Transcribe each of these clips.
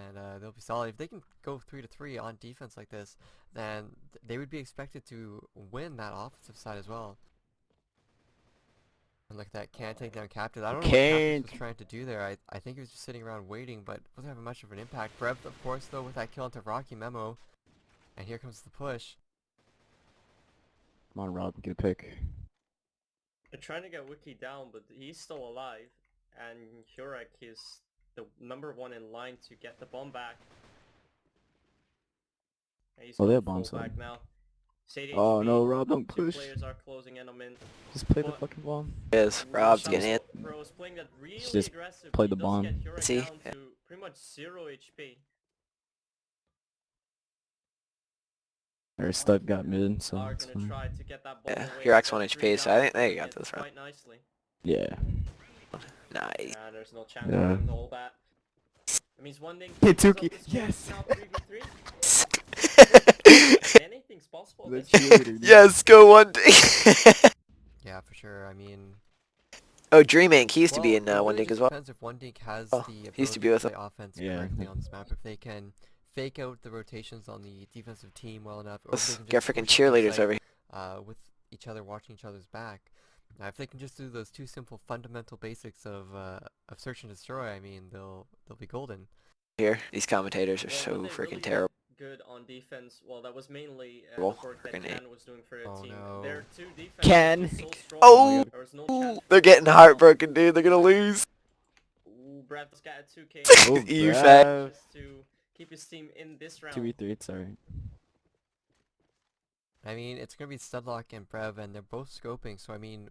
and they'll be solid. If they can go 3-3 on defense like this, then they would be expected to win that offensive side as well. And look at that, can't take down Captain. I don't know what Captain was trying to do there. I think he was just sitting around waiting, but wasn't having much of an impact. Brev, of course, though, with that kill into Rocky Memo. And here comes the push. Come on, Rob, get a pick. They're trying to get Wiki down, but he's still alive. And Hurek is the #1 in line to get the bomb back. And he's Oh, they have going bombs full on. back now. Oh no, Rob, don't Two push. players are closing in on Min. Just play the fucking bomb. Yes, Rob's getting it. Bro is playing that really Just aggressive. play He the does bomb. get Hurek See? down to pretty much 0 HP. Or Stud got mid, so Are it's gonna fine. try to get that bomb Yeah, away. your X1 Got HP, so I think they got this round. quite nicely. Yeah. Nice. And there's no chance Yeah. of all that. That means one thing. Hit Tuki, yes! Now 3v3. Anything's possible. The This cheerleader, dude. Yes, go one day. Yeah, for sure. I mean, Oh, Dream Inc. He used to be in it really One Dink just as well. depends if One Dink has Oh, the he ability used to be with play him. offense Yeah. correctly on this map. If they can fake out the rotations on the defensive team well enough, or if Let's they can get just freaking push the cheerleaders site, over here. with each other watching each other's back. Now, if they can just do those two simple fundamental basics of search and destroy, I mean, they'll be golden. These commentators are Well, so when they freaking really terrible. get good on defense. Well, that was mainly the Well, work that freaking Ken was doing for their Oh, team. no. Their two defenses Ken. were so strong. Oh, There was no chance. they're getting heartbroken, dude. They're gonna lose. Ooh, Brad just got a 2K. Oh, You fat. bruh. Just to keep his team in this round. 2v3, it's alright. I mean, it's going to be Studlock and Brev, and they're both scoping, so I mean,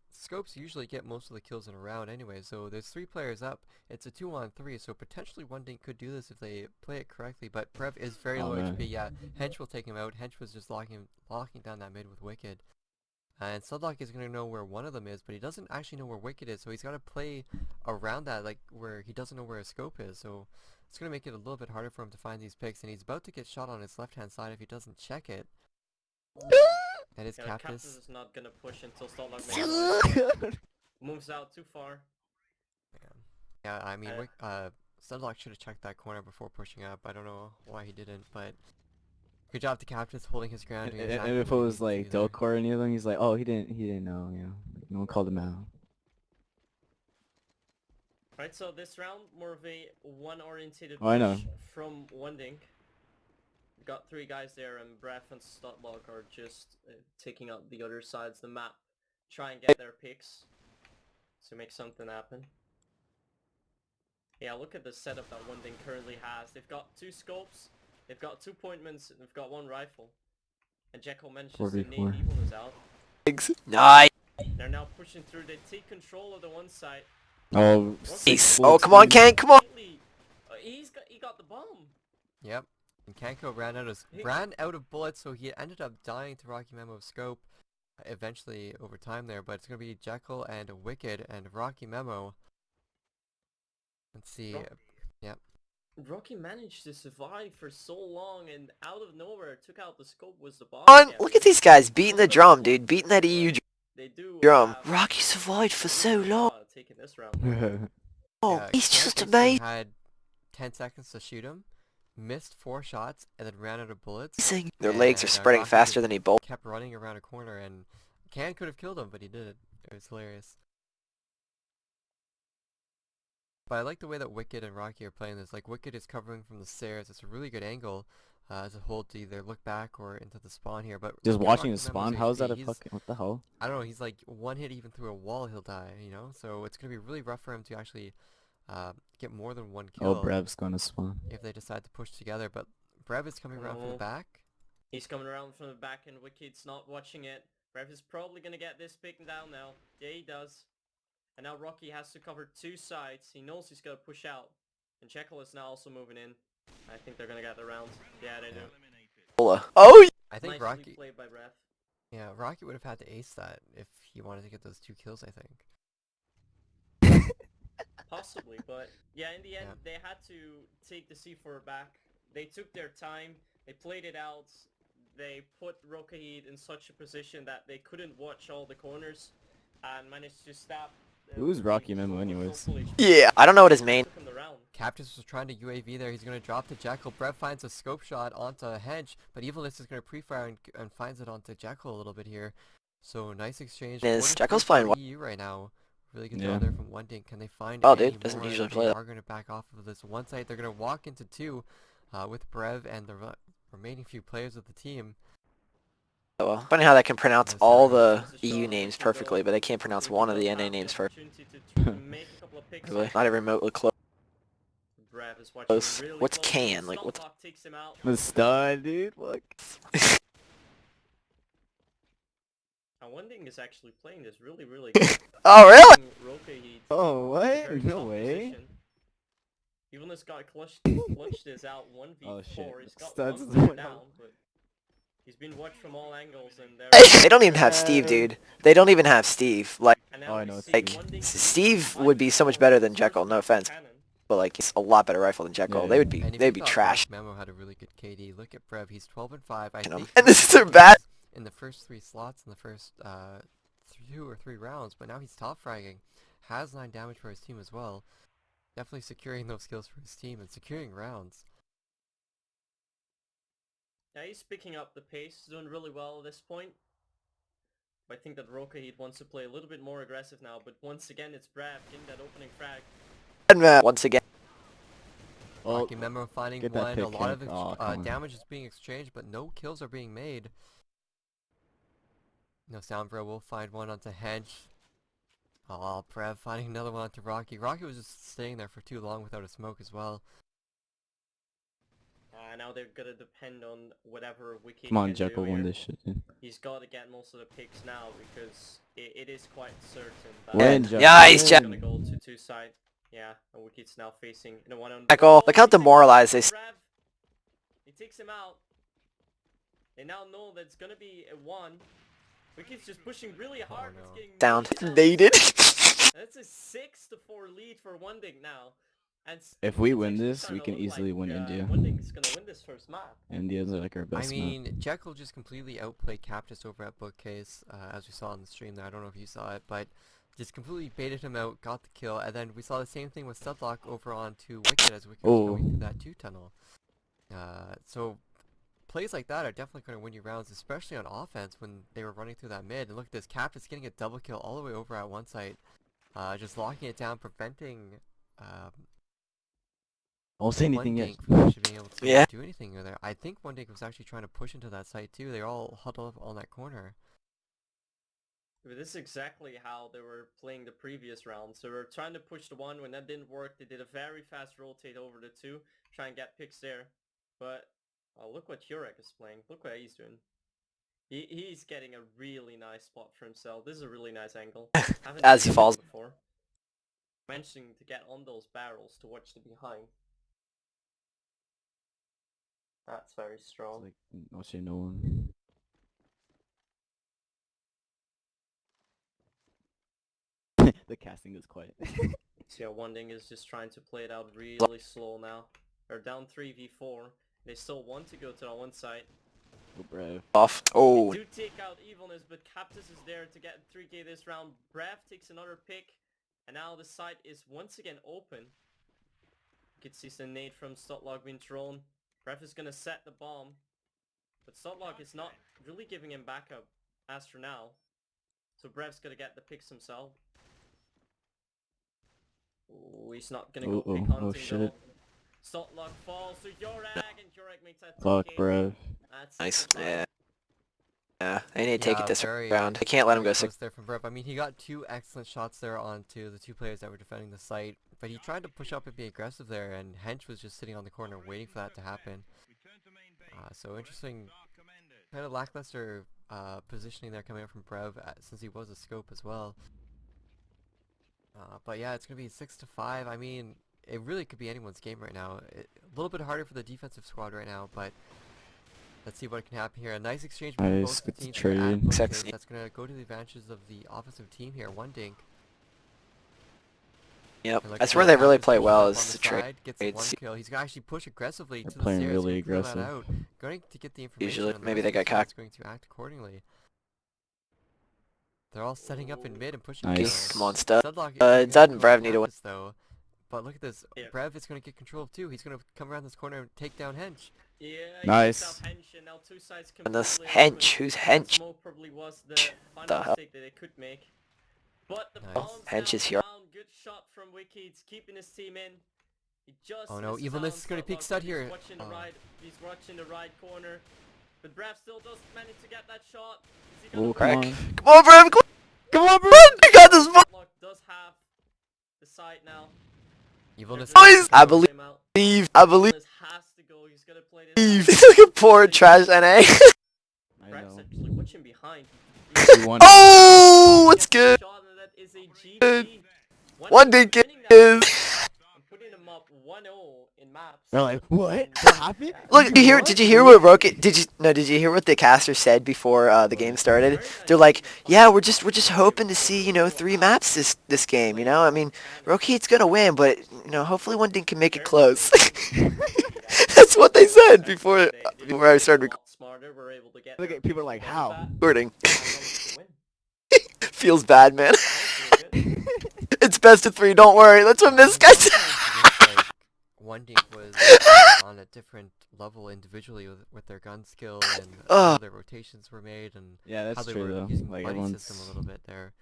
scopes usually get most of the kills in a round anyway, so there's 3 players up. It's a 2-on-3, so potentially One Dink could do this if they play it correctly, but Brev is very low man. HP. Yeah, Hench will take him out. Hench was just locking down that mid with Wicked. And Studlock is going to know where one of them is, but he doesn't actually know where Wicked is, so he's got to play around that, like where he doesn't know where a scope is, so it's going to make it a little bit harder for him to find these picks, and he's about to get shot on his left-hand side if he doesn't check it. That is Yeah, Cactus. Cactus is not gonna push until Starlock makes noise. Moves out too far. Yeah, I mean, Uh, Studlock should have checked that corner before pushing up. I don't know why he didn't, but good job to Cactus holding his ground. And, doing and exactly if it what he was needed like to do there. Delcor or anything, he's like, oh, he didn't know, you know. No one called him out. Right, so this round more of a one-orientated Oh, I know. push from One Dink. Got 3 guys there, and Breath and Studlock are just taking out the other sides of the map, try and get their picks to make something happen. Yeah, look at the setup that One Dink currently has. They've got 2 scopes, they've got 2 appointments, and they've got 1 rifle. And Jekyll mentions the 4v4. name Evil is out. Nice. They're now pushing through. They take control of the one side. Oh, Nice. Oh, come on, Ken, come on. He got the bomb. Yep. And Kanko ran out of bullets, so he ended up dying to Rocky Memo's scope eventually over time there, but it's going to be Jekyll and Wicked and Rocky Memo. Let's see. Yep. Rocky managed to survive for so long, and out of nowhere took out the scope was the bomb. On, look at these guys beating the drum, dude. Beating that EU They do drum. have Rocky survived for so long. taking this round. Oh, Yeah, he's Ken just basically amazing. had 10 seconds to shoot him, missed 4 shots, and then ran out of bullets. Their legs are And, spreading Rocky faster just than he bolted. kept running around a corner, and Can could have killed him, but he didn't. It was hilarious. But I like the way that Wicked and Rocky are playing this. Like, Wicked is covering from the stairs. It's a really good angle as a whole to either look back or into the spawn here. But just look at watching Rocky his Memo's spawn, how's that HP. a fucking, what the hell? I don't know, he's like 1 hit even through a wall, he'll die, you know? So it's going to be really rough for him to actually get more than 1 kill. Oh, Brev's going to spawn. If they decide to push together. But Brev is coming around from the back. He's coming around from the back, and Wicked's not watching it. Brev is probably gonna get this pick down now. Yeah, he does. And now Rocky has to cover 2 sides. He knows he's gonna push out. And Jekyll is now also moving in. I think they're gonna get the round. Yeah, they do. Oh, I think Nicely Rocky... played by Brev. Yeah, Rocky would have had to ace that if he wanted to get those 2 kills, I think. Possibly, but yeah, in the end, Yeah. they had to take the C4 back. They took their time. They played it out. They put RokaHeat in such a position that they couldn't watch all the corners and managed to stab Who's Rocky Memo anyways? Yeah, I don't know what his main. Took him the round. Cactus was trying to UAV there. He's going to drop to Jekyll. Brev finds a scope shot onto Hench, but Evilness is going to pre-fire and finds it onto Jekyll a little bit here. So nice exchange. Is 4-3 Jekyll's for playing EU right now. Really good Yeah. job there from One Dink. Can they find Oh, any dude, doesn't more? usually They play that. are going to back off of this one site. They're going to walk into two with Brev and the remaining few players of the team. Oh, well. Funny how that can pronounce Yes, all sir. the EU names perfectly, but they can't pronounce one of the NA names perfectly. Not even remotely close. Brev is watching really What's close. can? Like, what's... Stoplock takes him out. The stud, dude. Look. And One Ding is actually playing this really good. Oh, really? RokaHeat. Oh, what? Very No top way. position. Even this guy clutched this out 1v4. Oh, shit. He's got Studs one is player one down, but he's been watched from all angles and there. They don't even have Steve, dude. They don't even have Steve. Like, And Oh, now I we know, it's see like, One Ding Steve would be so much better than Jekyll, no offense. Cannon. but like, he's a lot better rifle than Jekyll. Yeah. They would be, And if they'd you be thought trash. Black Memo had a really good KD, look at Brev. He's 12 and 5. I You know? think And this is their bad. in the first 3 slots in the first 2 or 3 rounds, but now he's top fragging. Has 9 damage for his team as well. Definitely securing those kills for his team and securing rounds. Yeah, he's picking up the pace, doing really well at this point. I think that RokaHeat wants to play a little bit more aggressive now, but once again it's Brev getting that opening frag. And once again, Oh, Rocky Memo finding get that one. A pick, lot of Hank. Aw, come on. damage is being exchanged, but no kills are being made. No, Soundbro will find one onto Hench. Oh, Brev finding another one onto Rocky. Rocky was just staying there for too long without a smoke as well. Now they're gonna depend on whatever Wiki Come on, can Jekyll, do win here. this shit, dude. He's got to get most of the picks now because it is quite certain that Win, he's Jekyll. Yeah, he's gonna go to 2 side. Yeah, and Wiki's now facing in a 1-on-1. Jekyll, look how demoralized they. Brev. He takes him out. They now know that it's gonna be a 1. Wiki's just pushing really hard. no. It's getting Down. really Nated. That's a 6-4 lead for One Ding now. And If we it's win actually this, we starting to can look easily win India. One Ding's gonna win this first map. India's like our best I map. mean, Jekyll just completely outplayed Cactus over at Bookcase, as we saw on the stream there. I don't know if you saw it, but just completely baited him out, got the kill, and then we saw the same thing with Studlock over onto Wicked as Wicked was going through that 2 tunnel. So plays like that are definitely going to win you rounds, especially on offense when they were running through that mid. And look at this, Cactus getting a double kill all the way over at one site, just locking it down, preventing Don't say anything One yet. Dink from actually being able to Yeah. do anything there. I think One Dink was actually trying to push into that site too. They all huddled up on that corner. But this is exactly how they were playing the previous rounds. They were trying to push the 1. When that didn't work, they did a very fast rotate over the 2, try and get picks there. But look what Jurek is playing. Look what he's doing. He's getting a really nice spot for himself. This is a really nice angle. Haven't As seen he falls. it before. Mentioning to get on those barrels to watch the behind. That's very strong. Like, I'll say no one. The casting is quiet. So yeah, One Ding is just trying to play it out really slow now. They're down 3v4. They still want to go to the one side. Oh, bro. Off. Oh. They do take out Evilness, but Cactus is there to get 3k this round. Brev takes another pick, and now the site is once again open. You can see some nade from Stotlock being thrown. Brev is gonna set the bomb, but Stotlock is not really giving him backup as for now. So Brev's gonna get the picks himself. Ooh, he's not gonna go pick hunting shit. though. Stotlock falls to Jurek, and Jurek makes that 2k. Fuck, bro. That's Nice. the Yeah. Yeah. They need to take Yeah, it this very, round. They can't let him very go 6. close there from Brev. I mean, he got 2 excellent shots there onto the 2 players that were defending the site, but he tried to push up and be aggressive there, and Hench was just sitting on the corner waiting for that to happen. So interesting, kind of lackluster positioning there coming out from Brev, since he was a scope as well. But yeah, it's going to be 6-5. I mean, it really could be anyone's game right now. A little bit harder for the defensive squad right now, but let's see what can happen here. A nice exchange between Nice, both the good teams trade. here at Bookcase. Sexy. That's going to go to the advantages of the offensive team here. One Dink. Yep. And look That's at where that, they really Cactus play pushes well up is on the the trade. side, gets the 1 kill. He's going to actually push aggressively to the playing stairs. really He's gonna clear that aggressive. out. Going to get the information. Usually, on the maybe they rest of got the cocked. squad's going to act accordingly. They're all setting up in mid and pushing. Nice. Come on, Stud. Sudlock Zed and Brev need to win. though. But look at this. Yeah. Brev is going to get control of 2. He's going to come around this corner and take down Hench. Yeah, Nice. Now two sides And this completely open. Hench, who's That Hench? smoke probably was the final The hell? mistake that they could make. But the Nice. bombs Hench now is here. down. Good shot from Wickeds, keeping his team in. He just Oh no, missed Evilness down is going to peek Sudlock, Stud but here. He's watching the right. He's watching the right corner. But Brev still does manage to get that shot. Is he gonna Oh, win? come Come on, Brev! Come on, Brev! I got this. Sudlock does have the side now. Evilness. Boys, I believe. I believe. Evilness has to go. He's gonna play this. He's like a poor trash NA. I Brev's know. actually watching behind. We won. Oh, what's good? Shot, and that is a GG. Good. One Dink dink winning that is. match. I'm putting them up 1-0 in maps. They're like, what? And, What happened? Look, did you hear what Roka? Did you hear what the caster said before the game started? They're like, yeah, we're just hoping to see, you know, 3 maps this game, you know? I mean, RokaHeat's gonna win, but you know, hopefully one dink can make it close. That's what they said before I started Look at people are like, how? recording. Feels bad, man. It's best of 3, don't worry. Let's win this, guys. Looks like One Dink was on a different level individually with their gun skill and how their rotations were made and Yeah, how that's they true were though. using Like the buddy everyone's. system a little bit there.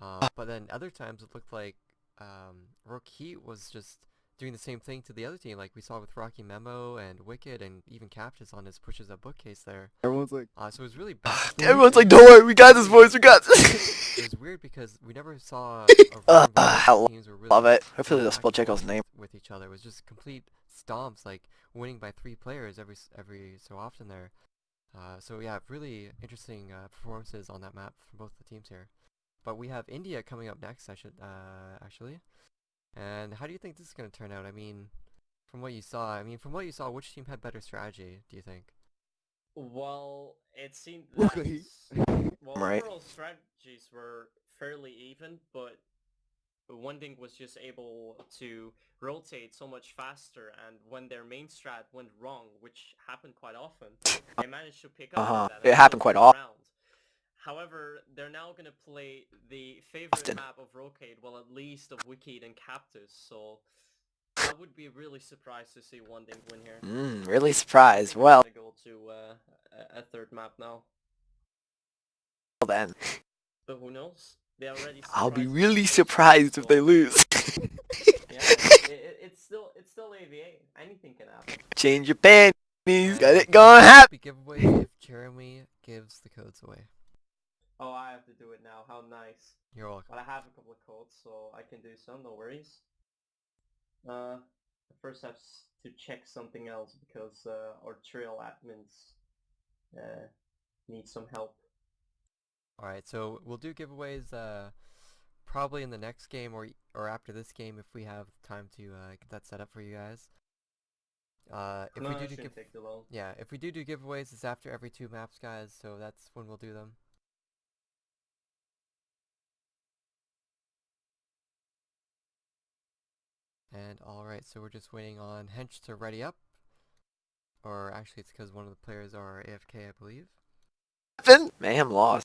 But then other times it looked like RokaHeat was just doing the same thing to the other team, like we saw with Rocky Memo and Wicked and even Cactus on his pushes up bookcase there. Everyone's like, So it was really bad. Everyone's like, don't worry, we got this, boys, we got this. It was weird because we never saw a I teams were really love it. Hopefully they'll spell interacting Jekyll's name. with each other. It was just complete stomps, like winning by 3 players every so often there. So yeah, really interesting performances on that map from both the teams here. But we have India coming up next, actually. And how do you think this is going to turn out? I mean, from what you saw, which team had better strategy, do you think? Well, it seemed RokaHeat. well, Right. overall strategies were fairly even, but One Dink was just able to rotate so much faster, and when their main strat went wrong, which happened quite often, they managed to pick up on that. It and happened still quite turn often. around. However, they're now going to play the favorite map of RokaHeat, well, at least of Wicked and Cactus, so I would be really surprised to see One Dink win here. Really surprised. Well, I'm gonna go to a third map now, then. but who knows? They already. I'll be surprised really us, surprised if so- they lose. Yeah, it's still AVA. Anything can happen. Change your panties. And Got I it think going this happy. will be giveaway if Jeremy gives the codes away. Oh, I have to do it now. How nice. You're welcome. But I have a couple of codes, so I can do some. No worries. I first have to check something else because our trail admins need some help. Alright, so we'll do giveaways probably in the next game or after this game if we have time to get that set up for you guys. If No, we it do shouldn't take too long. yeah, if we do giveaways, it's after every 2 maps, guys, so that's when we'll do them. And alright, so we're just waiting on Hench to ready up. Or actually it's because one of the players are AFK, I believe. Mayhem lost.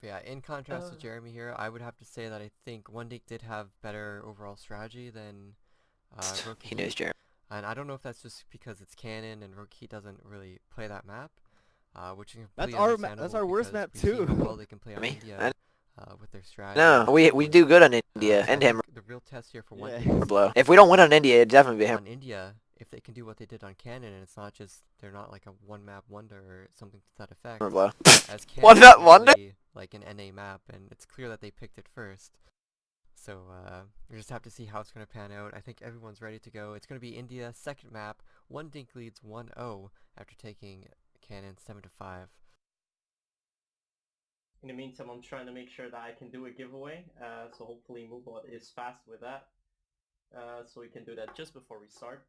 But yeah, in contrast to Jeremy here, I would have to say that I think One Dink did have better overall strategy than He knows RokaHeat. Jeremy. And I don't know if that's just because it's canon and RokaHeat doesn't really play that map, which is That's completely our understandable that's our worst because map we've seen too. how well they can play on Me? India with their strategy. No, we do good on India So I and him. think the real test here for One Yeah. Dink is Or blow. If we don't win on India, it'd definitely be him. on India, if they can do what they did on Canon, and it's not just they're not like a one map wonder or something to that effect. Or blow. As One Canon map is wonder? really, like an NA map, and it's clear that they picked it first. So we just have to see how it's going to pan out. I think everyone's ready to go. It's going to be India, second map. One Dink leads 1-0 after taking Canon 7-5. In the meantime, I'm trying to make sure that I can do a giveaway, so hopefully Moobot is fast with that. So we can do that just before we start.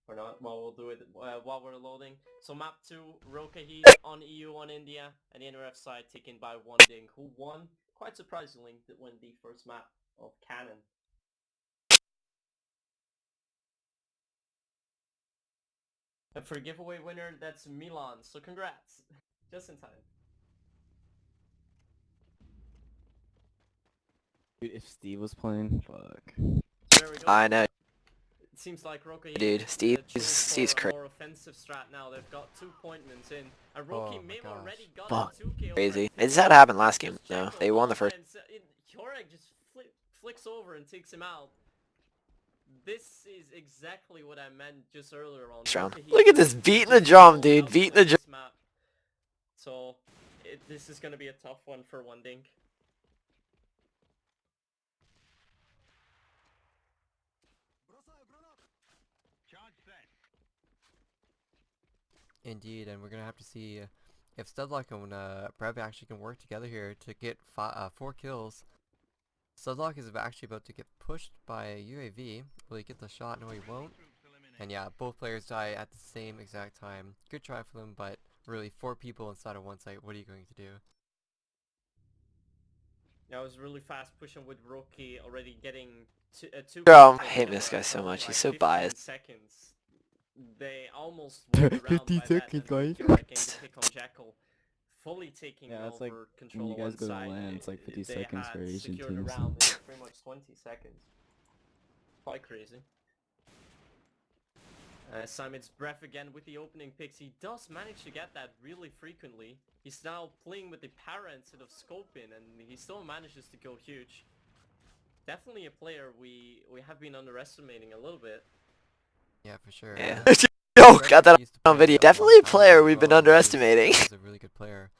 Or not, well, we'll do it while we're loading. So map 2, RokaHeat on EU on India, and the NRF side taken by One Dink, who won, quite surprisingly, to win the first map of Canon. And for giveaway winner, that's Milan. So congrats. Just in time. Dude, if Steve was playing, fuck. So there we go. I know, It seems like RokaHeat dude. Steve's Steve's crazy. more offensive strat now. They've got 2 appointments in. And Oh Roki my may have gosh. already got Fuck, a 2K crazy. over. This is how it happened last game. Just No, Jekyll they won the off first. and Jorek just flicks over and takes him out. This is exactly what I meant just earlier on. Round. RokaHeat Look at this, just beating the so drum, dude. out Beating the drum. this map. So this is gonna be a tough one for One Dink. Indeed, and we're gonna have to see if Studlock and Brev actually can work together here to get 4 kills. Studlock is actually about to get pushed by a UAV. Will he get the shot? No, he won't. And yeah, both players die at the same exact time. Good try for them, but really 4 people inside of one site. What are you going to do? Yeah, I was really fast pushing with Roki already getting two. I hate this guy so much. He's so 15 biased. Seconds. They almost won the round 50 by that, seconds, and guys. Jorek getting the pick on Jekyll, fully taking Yeah, that's over like control when you guys on go to side. LAN, it's like 50 They seconds had for Asian secured the teams. round in pretty much 20 seconds. Quite crazy. Simon's breath again with the opening picks. He does manage to get that really frequently. He's now playing with the para instead of scoping, and he still manages to go huge. Definitely a player we have been underestimating a little bit. Yeah, for sure. Yeah. Yo, got that on video. Definitely a player we've been Well, underestimating. He's a really good player,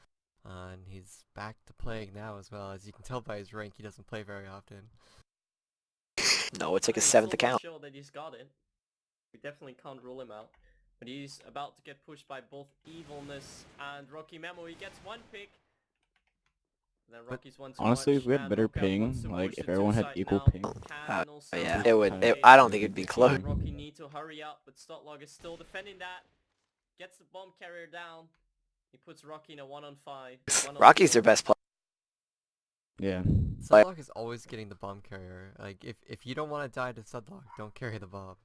and he's back to playing now as well. As you can tell by his rank, he doesn't play very often. No, it's like a He's 7th so account. Show that he's got it. We definitely can't rule him out. But he's about to get pushed by both Evilness and Rocky Memo. He gets 1 pick. Then Rocky's one too Honestly, much, if we had and better Roka ping, wants to like push if the everyone had 2 side equal now. ping, Can also Yeah, do it would. it. I don't think it'd be close. Rocky need to hurry up, but Stotlog is still defending that. Gets the bomb carrier down. He puts Rocky in a 1-on-5. Rocky's their best player. yeah. Sudlock is always getting the bomb carrier. Like, if you don't want to die to Sudlock, don't carry the bomb.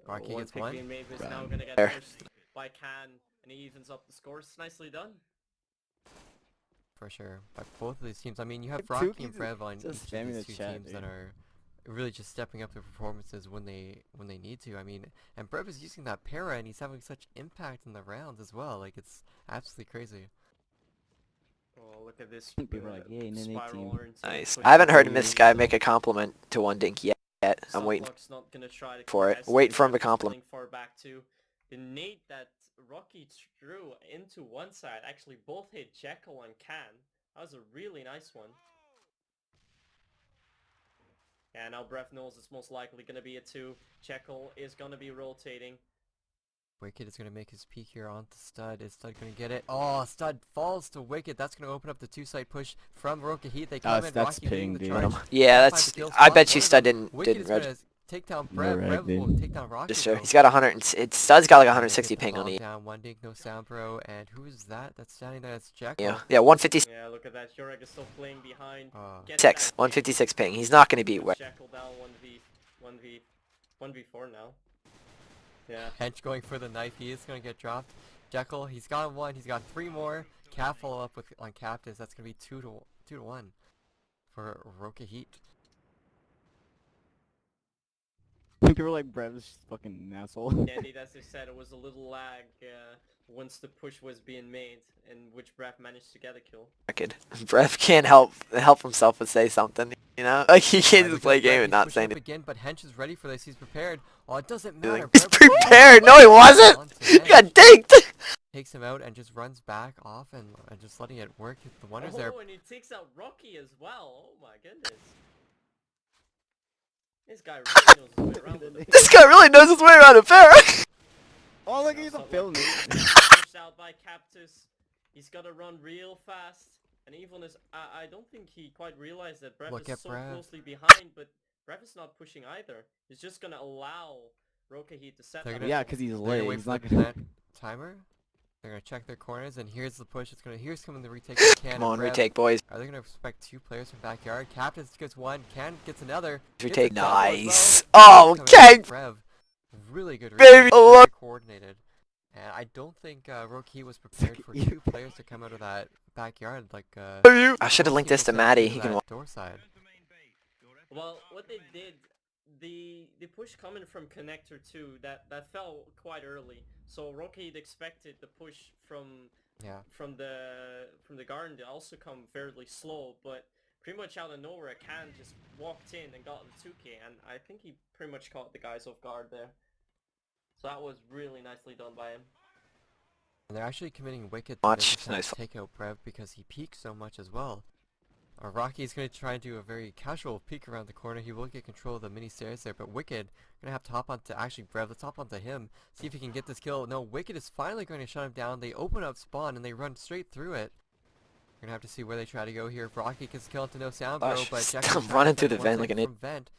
Rocky gets 1. Is now gonna get There. pushed by Can, and he evens up the scores. Nicely done. For sure. By both of these teams, I mean, you have Like, Rocky Tuki's and Brev on each just of spamming these the 2 chat, teams that dude. are really just stepping up their performances when they need to. I mean, and Brev is using that para, and he's having such impact in the rounds as well. Like, it's absolutely crazy. Oh, look at this. People are like, yay, Nene spiral team. into Nice. push I haven't heard the this lead. guy make a compliment to One Dink yet. I'm waiting Stotlog's not gonna try to for it. contest Waiting for him to Breath is compliment. pulling far back too. The nade that Rocky threw into one side actually both hit Jekyll and Can. That was a really nice one. Yeah, now Breath knows it's most likely gonna be a 2. Jekyll is gonna be rotating. Wicked is going to make his peek here onto Stud. Is Stud going to get it? Oh, Stud falls to Wicked. That's going to open up the 2-side push from RokaHeat. They come in, that's Rocky leading ping, the dude. charge. Yeah, Can't find that's. the kill I spot. bet you One of Stud them- Wicked didn't is gonna register. take down No Brev. reg, Brev will dude. take down Rocky. Sure. though. He's got 100. Stud's got like And they 160 get the ping on ball E. down. One dink, no sound, bro. And who is that? That's standing there. That's Jekyll. Yeah, yeah, 156. Yeah, look at that. Jorek is still playing behind. Oh. Gets that pick. 156 ping. He's not going to beat Puts Wick. Jekyll down 1v4 now. Yeah. Hench going for the knife. He is going to get dropped. Jekyll, he's got 1. He's got 3 more. Cap follow up with on Captives. That's going to be 2 to 1 for RokaHeat. People are like, Brev's fucking an asshole. Yeah, indeed, as I said, it was a little lag once the push was being made, in which Breath managed to get a kill. Brev can't help himself but say something. You know, like he can't Alright, just play a game Brev, and he's not pushing say up anything. again, but Hench is ready for this. He's prepared. Oh, it doesn't He's matter. He's Brev was prepared. No, he wasn't. onto He Hench. got dinked. Takes him out and just runs back off and just letting it work. The wonders there. Oh, and he takes out Rocky as well. Oh my goodness. This guy really knows his way around with it. This guy really knows his way around a para. Oh, look, he's a film. Pushed out by Captus. He's got to run real fast. And Evilness, I don't think he quite realized that Breath Look is at so Breath. closely behind, but Breath is not pushing either. He's just going to allow RokaHeat to set They're up. gonna- Yeah, because he's They're late. gonna wait He's for not the gonna. plant timer. They're gonna check their corners, and here's the push. Here's coming the retake. Of Can Come and on, Brev. retake, boys. Are they gonna expect 2 players from backyard? Captain gets 1. Can gets another. Gets a Retake. double as well. Nice. Oh, Coming okay. from Brev. Really good Baby, read, oh, very coordinated. And I don't think RokaHeat was prepared for two players to come out of that backyard. Like, I should have linked He this just to had Maddie. to He can that door side. Well, what they did, the push coming from connector 2, that fell quite early. So RokaHeat expected the push from the garden to also come fairly slow, but pretty much out of nowhere, Can just walked in and got the 2K, and I think he pretty much caught the guys off guard there. So that was really nicely done by him. And they're actually committing wicked to this attempt to take out Brev because he peeks so much as well. Rocky is going to try and do a very casual peek around the corner. He will get control of the mini stairs there, but Wicked going to have to hop onto, actually Brev, let's hop onto him, see if he can get this kill. No, Wicked is finally going to shut him down. They open up spawn and they run straight through it. We're going to have to see where they try to go here. If Rocky gets kill into no sound, bro, but Jack I'm running through the vent like an idiot. Vent.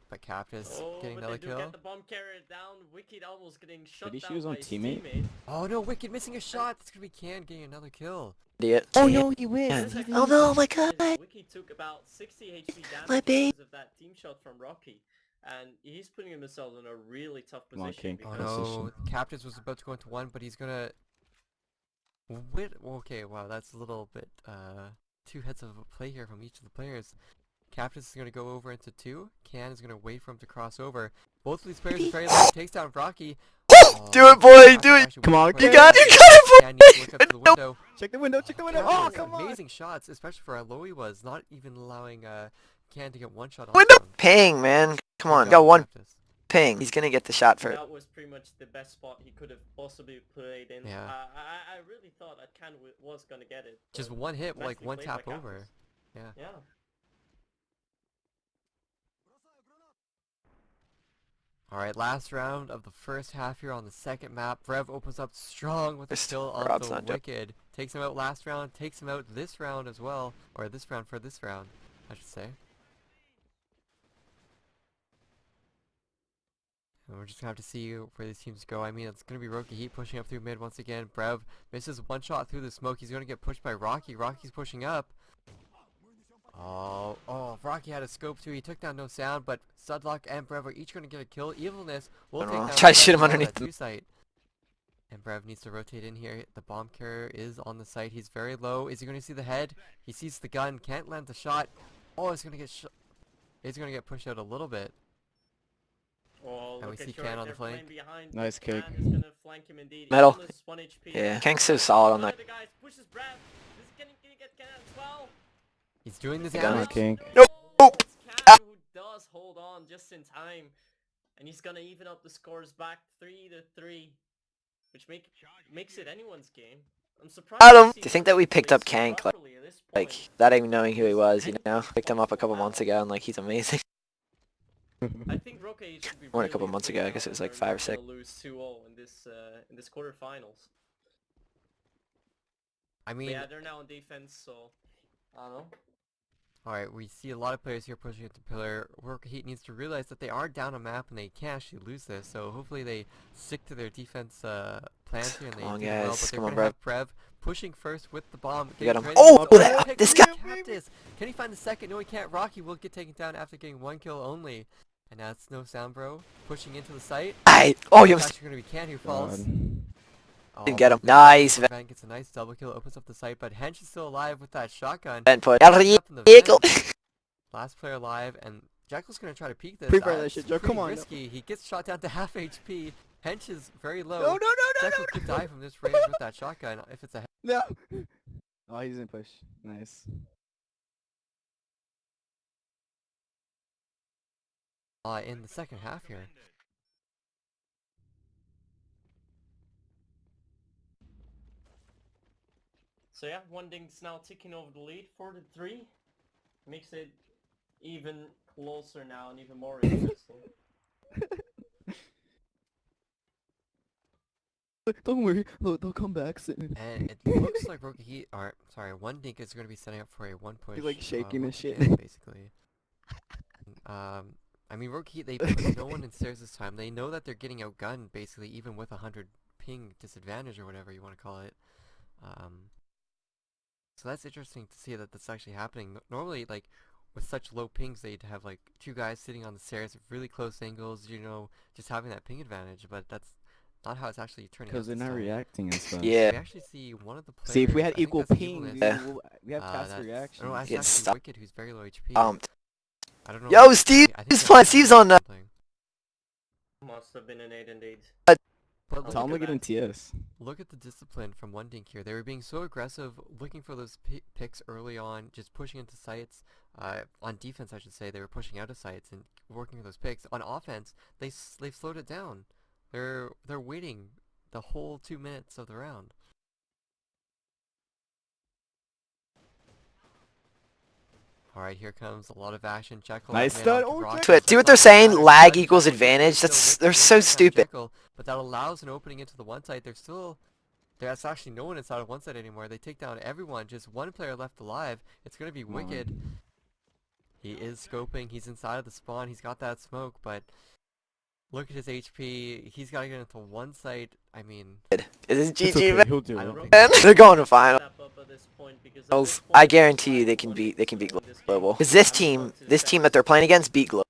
But Captus getting another kill. Get the bomb carrier down. Wicked almost getting shut down she was on by his teammate? Oh no, Wicked missing a shot. That's going to be Can getting another kill. Idiot. Oh no, he wins. Oh no, my god. Wicked took about 60 HP damage My babe. because of that team shot from Rocky. And he's putting himself in a really tough Come on, position. King. Oh because no, Captus was about to go into one, but he's gonna... Okay, wow, that's a little bit, two heads of a play here from each of the players. Captus is gonna go over into two, Can is gonna wait for him to cross over. Both of these players are very low, takes down Rocky. Do it, boy, do it. Come on, You got it, Can needs to look up to the window. Check the window, check the window. Captus, Oh, come on. amazing shots, especially for how low he was, not even allowing, Can to get one shot on Window. him. Ping, man. Come on, got one ping. He's gonna get the shot for it. that was pretty much the best spot he could have possibly played in. Yeah. I really thought that Can was gonna get it. Just but one hit, like nicely one played tap by over. Captus. Yeah. Yeah. Alright, last round of the first half here on the second map. Brev opens up strong with a This kill Rob's on not the doing- Wicked. Takes him out last round, takes him out this round as well. Or this round for this round, I should say. And we're just gonna have to see where these teams go. I mean, it's gonna be RokaHeat pushing up through mid once again. Brev misses one shot through the smoke. He's gonna get pushed by Rocky. Rocky's pushing up. Oh, Rocky had a scope too. He took down no sound, but Sudlock and Brev are each going to get a kill. Evilness will take down Try to shoot him Brev underneath at two site. And Brev needs to rotate in here. The bomb carrier is on the site. He's very low. Is he going to see the head? He sees the gun. Can't land the shot. Oh, it's going to get He's going to get pushed out a little bit. Oh, And we see Can on the flank. Nice kick. Can is gonna flank him indeed. Metal. He only has 1 HP. Yeah, Kang's so solid on One that. of the guys pushes Brev. This is gonna get Can as well. He's doing the Gun. damage. King. Nope. It's Can who does hold on just in time. And he's gonna even up the scores back 3-3. Which makes it anyone's game. I'm surprised. Adam, to see do you think that we picked up so Kank, properly at this Like, point. without even knowing who he was, you know? Picked him up a couple months ago and like, he's amazing. I think RokaHeat should be More than a really couple months afraid ago, I now guess it was that like they're 5 or not 6. gonna lose 2-0 in this quarterfinals. I But mean, yeah, they're now on defense, so I don't know. alright, we see a lot of players here pushing at the pillar. RokaHeat needs to realize that they are down a map and they can't actually lose this, so hopefully they stick to their defense plans here and Come they on, do well, guys. but they're Come on, going to have Brev pushing first with the bomb. We got getting him. ready Oh, to- that- pick this through guy- Captus. Can he find the second? No, he can't. Rocky will get taken down after getting 1 kill only. And now it's no sound, bro. Pushing into the site. Oh, you It's almost actually going to be Can who falls. Oh, didn't get him. but Nice. Van gets a nice double kill, opens up the site, but Hench is still alive with that shotgun. vent put. Up in the Vehicle. vent. Last player alive, and Jekyll's gonna try to peek this. Pre-fire that That's shit, Joe, pretty come on, no. risky. He gets shot down to half HP. Hench is very low. No, no, no, no, Jekyll could die from this range with that shotgun if it's a. no. Oh, he didn't push. Nice. In the second half here. So yeah, One Ding's now taking over the lead, 4-3. Makes it even closer now and even more interesting. Don't worry, they'll come back soon. And it looks like RokaHeat, or sorry, One Dink is gonna be setting up for a one push. He's, like, shaking once his shit. again, basically. I mean RokaHeat, they put no one in stairs this time. They know that they're getting outgunned basically, even with 100 ping disadvantage or whatever you want to call it. So that's interesting to see that that's actually happening. Normally, like, with such low pings, they'd have like two guys sitting on the stairs at really close angles, you know, just having that ping advantage. But that's not how it's actually turning out Because they're this not time. reacting and stuff. Yeah. We actually see one of the players. See, if we had I think equal that's ping, Evilness, dude, Yeah. we have faster no, reactions. that's Getting actually stuck. Wicked, who's very low HP. I don't know. Yo, Steve, I think he's that's playing. Steve Steve's on. something. Must have been an 8 indeed. But Tell Tell him look to at get in that. TS. look at the discipline from One Dink here. They were being so aggressive, looking for those picks early on, just pushing into sites. On defense, I should say, they were pushing out of sites and working for those picks. On offense, they've slowed it down. They're waiting the whole 2 minutes of the round. Alright, here comes a lot of action. Jekyll Nice man stun. onto Oh, Rocky. Jekyll. See what they're saying? Lag equals advantage. They're so stupid. Jekyll, but that allows an opening into the one side. There's actually no one inside of one side anymore. They take down everyone. Just one player left alive. It's gonna be Wicked. He is scoping. He's inside of the spawn. He's got that smoke, but look at his HP. He's got to get into one site. I mean, It is It's GG, okay, man. he'll do I it. don't think They're going to final. Step up at this point because at this I point, guarantee you they can beat Global. Because this team that they're playing against beat Global.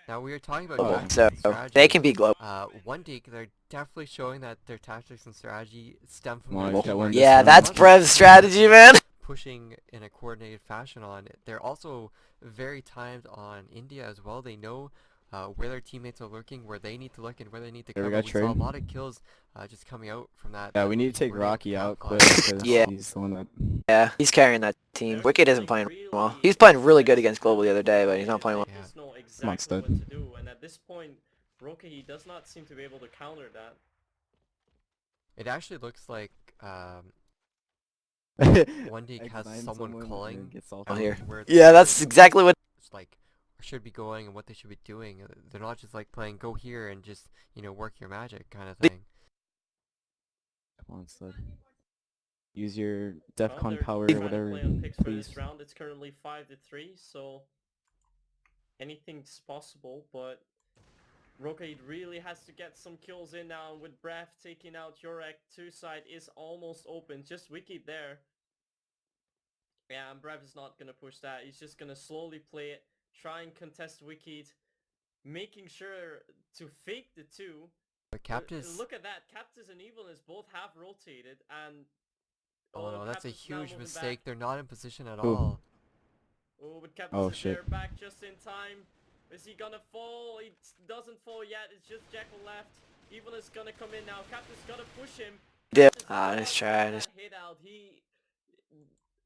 now we are talking about Global. tactics So and strategy. they can beat Global. One Dink, they're definitely showing that their tactics and strategy stem from Come on, their you got one teamwork. this Yeah, round. that's Brev's strategy, man. Pushing in a coordinated fashion on it. They're also very timed on India as well. They know where their teammates are looking, where they need to look, and where they need to There we cover. got We saw a trade. lot of kills just coming out from that. Yeah, that we need to take coordinated Rocky out camouflage. quick because Yeah. he's the one that. Yeah, he's carrying that team. Wicked isn't playing well. He's playing really good against Global the other day, but he's not playing well. They just know on, exactly stud. what to do, and at this point, RokaHeat does not seem to be able to counter that. It actually looks like One Dink has X9 someone someone calling and gets all Oh, here. where Yeah, that's exactly what. it's like should be going and what they should be doing. They're not just like playing go here and just, you know, work your magic kind of thing. Come on, stud. Use your Well, DEFCON they're power trying or to whatever, play on picks for please. this round. It's currently 5-3, so anything's possible, but RokaHeat really has to get some kills in now, and with Breath taking out Yorek, 2 side is almost open. Just Wicked there. Yeah, and Brev is not gonna push that. He's just gonna slowly play it, try and contest Wicked, making sure to fake the 2. But Captus, Look at that. Captus and Evilness both have rotated, and oh no, that's a Captus is now huge moving mistake. back. They're not in position at Ooh. all. Oh, but Captus Oh, is shit. there, back just in time. Is he gonna fall? He doesn't fall yet. It's just Jekyll left. Evilness is gonna come in now. Captus is gonna push him. Dip. Captus Ah, does nice not try. get Nice. that hit out.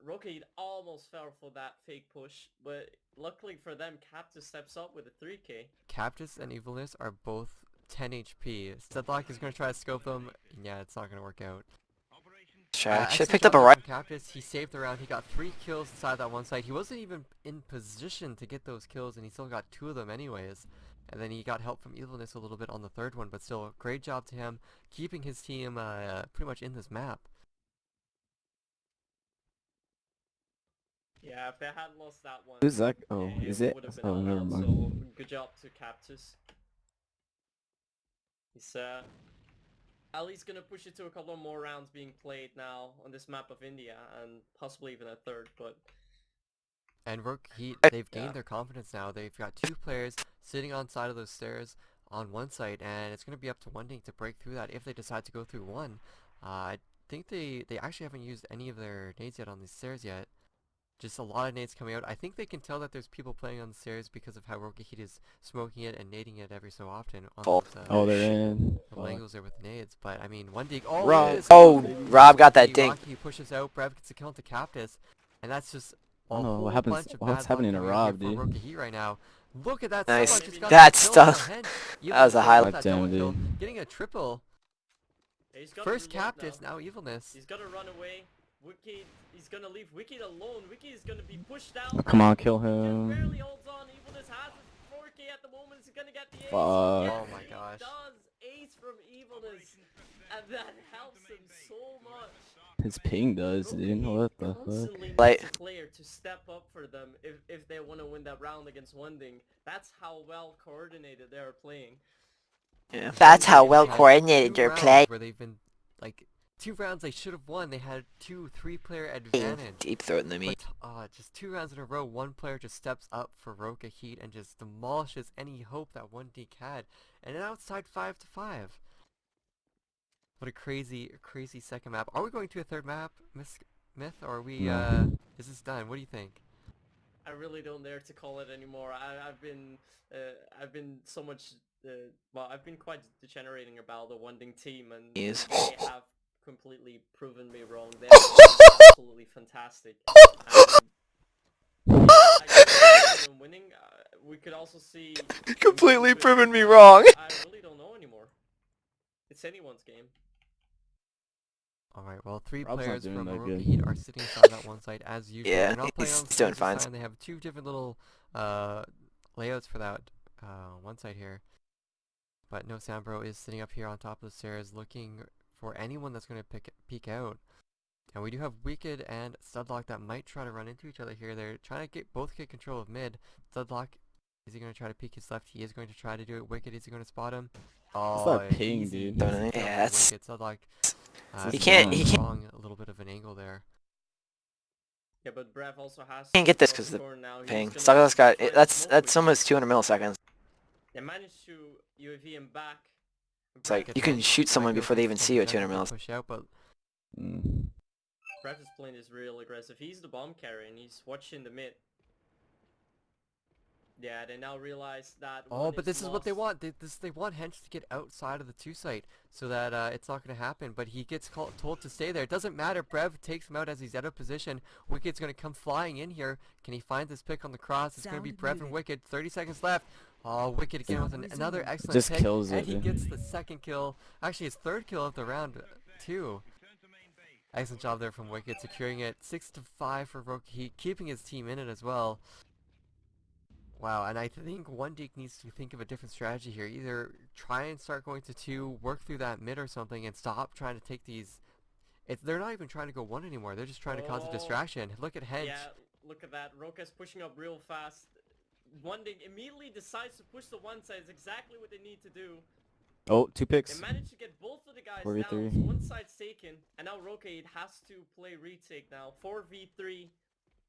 RokaHeat almost fell for that fake push, but luckily for them, Captus steps up with a 3k. Captus and Evilness are both 10 HP. Stedlock is going to try to scope them. Yeah, it's not going to work out. Try. Should have Excellent picked up job a there right. from Captus. He saved the round. He got 3 kills inside that one side. He wasn't even in position to get those kills, and he still got 2 of them anyways. And then he got help from Evilness a little bit on the third one, but still, great job to him, keeping his team pretty much in this map. Yeah, if they had lost that one, Who's that? Oh, is it? would have been Oh, all never out, mind. so good job to Captus. He's at least gonna push it to a couple more rounds being played now on this map of India, and possibly even a third, but And RokaHeat, they've gained Yeah. their confidence now. They've got 2 players sitting on side of those stairs on one side, and it's going to be up to One Dink to break through that if they decide to go through one. I think they actually haven't used any of their nades yet on these stairs yet. Just a lot of nades coming out. I think they can tell that there's people playing on the stairs because of how RokaHeat is smoking it and nading it every so often on Oh. those, Oh, they're in. little angles there with the nades. But I mean, One Dink. Oh, Rob. look at this. Oh, Rob got that dink. Rocky pushes out. Brev gets a kill into Captus, and that's just I a don't know whole what happens. bunch of What's bad happening luck to coming Rob, here dude? for RokaHeat right now. Look at that. Nice. Someone just got That's that kill on tough. the head. That was a Evilness highlight. got that Damn, double kill, dude. getting a triple. he's got to First reload Captus, now Evilness. He's gonna run away. Wicked, he's gonna leave Wicked alone. Wicked is gonna be pushed out. Oh, come on, kill Just him. barely holds on. Evilness has a 4k at the moment. He's gonna get the ace. Fuck. Oh my He gosh. does. Ace from Evilness, and that helps him so much. His ping does, dude. RokaHeat What the constantly fuck? Like- needs a player to step up for them if they want to win that round against One Dink. That's how well coordinated they are playing. Yeah. That's how They've well had coordinated 2 your rounds play. where they've been like 2 rounds they should have won. They had 2-3 player advantage. Deep throat in the meat. But just 2 rounds in a row, one player just steps up for RokaHeat and just demolishes any hope that one Deke had. And now it's tied 5-5. What a crazy second map. Are we going to a third map, Myth, or are we, No. is this done? What do you think? I really don't dare to call it anymore. I've been so much, well, I've been quite degenerating about the Wonding team, and Yes. they have completely proven me wrong. They are absolutely fantastic. And, I can see them winning. We could also see Completely proven me wrong. I really don't know anymore. It's anyone's game. Alright, well, 3 Rob's not players doing from that good. RokaHeat are sitting inside that one side as usual. Yeah, They're not playing he's on the doing stairs fine. this time. They have 2 different little layouts for that one side here. But no, Sambro is sitting up here on top of the stairs looking for anyone that's going to peek out. And we do have Wicked and Studlock that might try to run into each other here. They're trying to both get control of mid. Studlock, is he going to try to peek his left? He is going to try to do it. Wicked, is he going to spot him? Oh, that ping, easy, dude? easy Yeah, kill from that's- Wicked. Studlock, He can't- he can't- wrong a little bit of an angle there. Yeah, but Brev also has. Can't get this across 'cause the corner now. He's Ping. gonna Stuckle's got try to that's smoke that's with- almost 200 milliseconds. They managed to UAV him back. It's like Brev you can is- shoot someone before they even see you at 200 mils. mils. Push out, but Mm. Brev is playing is real aggressive. He's the bomb carrier and he's watching the mid. Yeah, they now realize that. oh, one but this is what they lost. want. They want Hench to get outside of the 2 site so that it's not going to happen. But he gets told to stay there. It doesn't matter. Brev takes him out as he's out of position. Wicked's going to come flying in here. Can he find this pick on the cross? It's going to be Sound Brev and muted. Wicked. 30 seconds left. Oh, Wicked again with Sound another resumed. excellent Just pick. kills and it, he dude. gets the second kill. Actually, his 3rd kill of the round, too. Excellent job there from Wicked, securing it 6-5 for RokaHeat, keeping his team in it as well. Wow, and I think one Deke needs to think of a different strategy here. Either try and start going to 2, work through that mid or something, and stop trying to take these... they're not even trying to go 1 anymore. They're just trying to cause a Oh. distraction. Look at Hench. Yeah, look at that. Roka's pushing up real fast. Wonding immediately decides to push the one side. It's exactly what they need to do. Oh, 2 They picks. managed to get both of the guys 4v3. down. So one side's taken, and now RokaHeat has to play retake now. 4v3.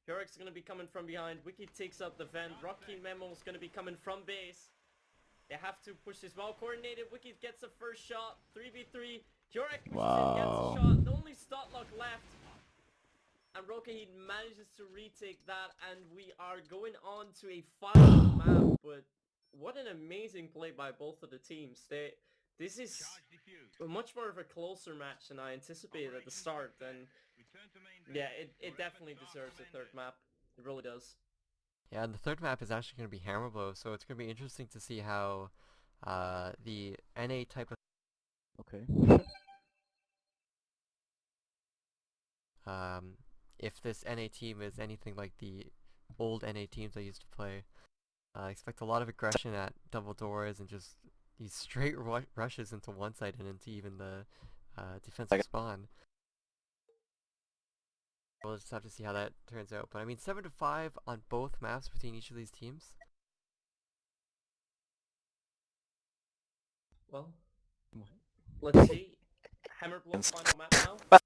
Yorick's gonna be coming from behind. Wicked takes up the vent. Rocky Memo's gonna be coming from base. They have to push this well coordinated. Wicked gets the first shot. 3v3. Yorick pushes in, gets a Wow. shot. The only Stotlock left. And RokaHeat manages to retake that, and we are going on to a final map. But what an amazing play by both of the teams. This is much more of a closer match than I anticipated at the start. And yeah, it definitely deserves a third map. It really does. Yeah, and the 3rd map is actually going to be Hammer Blow, so it's going to be interesting to see how the NA type of... Okay. if this NA team is anything like the old NA teams I used to play. I expect a lot of aggression at double doors and just these straight rushes into one side and into even the defensive spawn. We'll just have to see how that turns out. But I mean, 7-5 on both maps between each of these teams. Well, let's see. Hammerblow's final map now.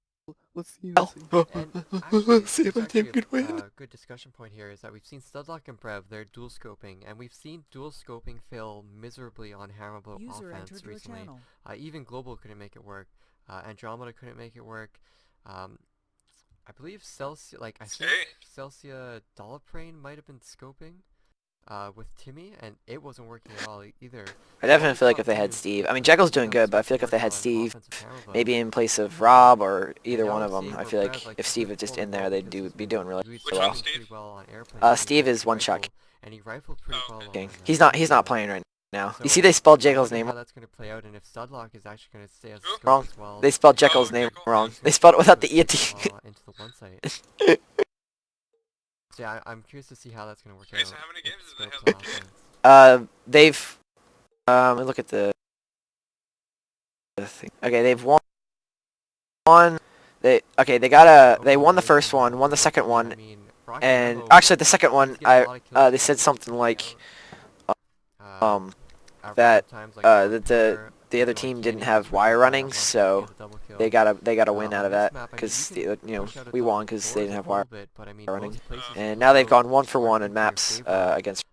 Let's see. And actually, Let's see if there's our team actually can win. a good discussion point here is that we've seen Studlock and Brev, they're dual scoping, and we've seen dual scoping fail miserably on Hammerblow User offense entered your recently. channel. Even Global couldn't make it work. Andromeda couldn't make it work. I believe Celsia, I think Celsia Dolaprane might have been scoping with Timmy, and it wasn't working at all either. I definitely feel like if they had Steve, I mean Jekyll's doing good, but I feel like if they had Steve, maybe in place of Rob or either one of them, I feel like if Steve was just in there, they'd be doing really well. Steve is one shot. And he rifled pretty well. King. He's not playing right now. You see they spelled Jekyll's name How that's going to play out, and if Studlock is actually going to stay as a scope wrong. as well. They spelled Jekyll's name wrong. They spelled it without the E at the into the one site. So yeah, I'm curious to see how that's going to work Okay, out. so how many games do they Scopes have? on offense. They've let me look at the thing. Okay, they've won. They won the first one, won the second one, I mean, Rocky and Memo, actually the second one he's getting a lot of kills they said something like at that, times, like that the where the other team didn't have wire running, so they gotta win out of that because we won because they didn't have wire running. And now they've gone 1 for 1 in maps against.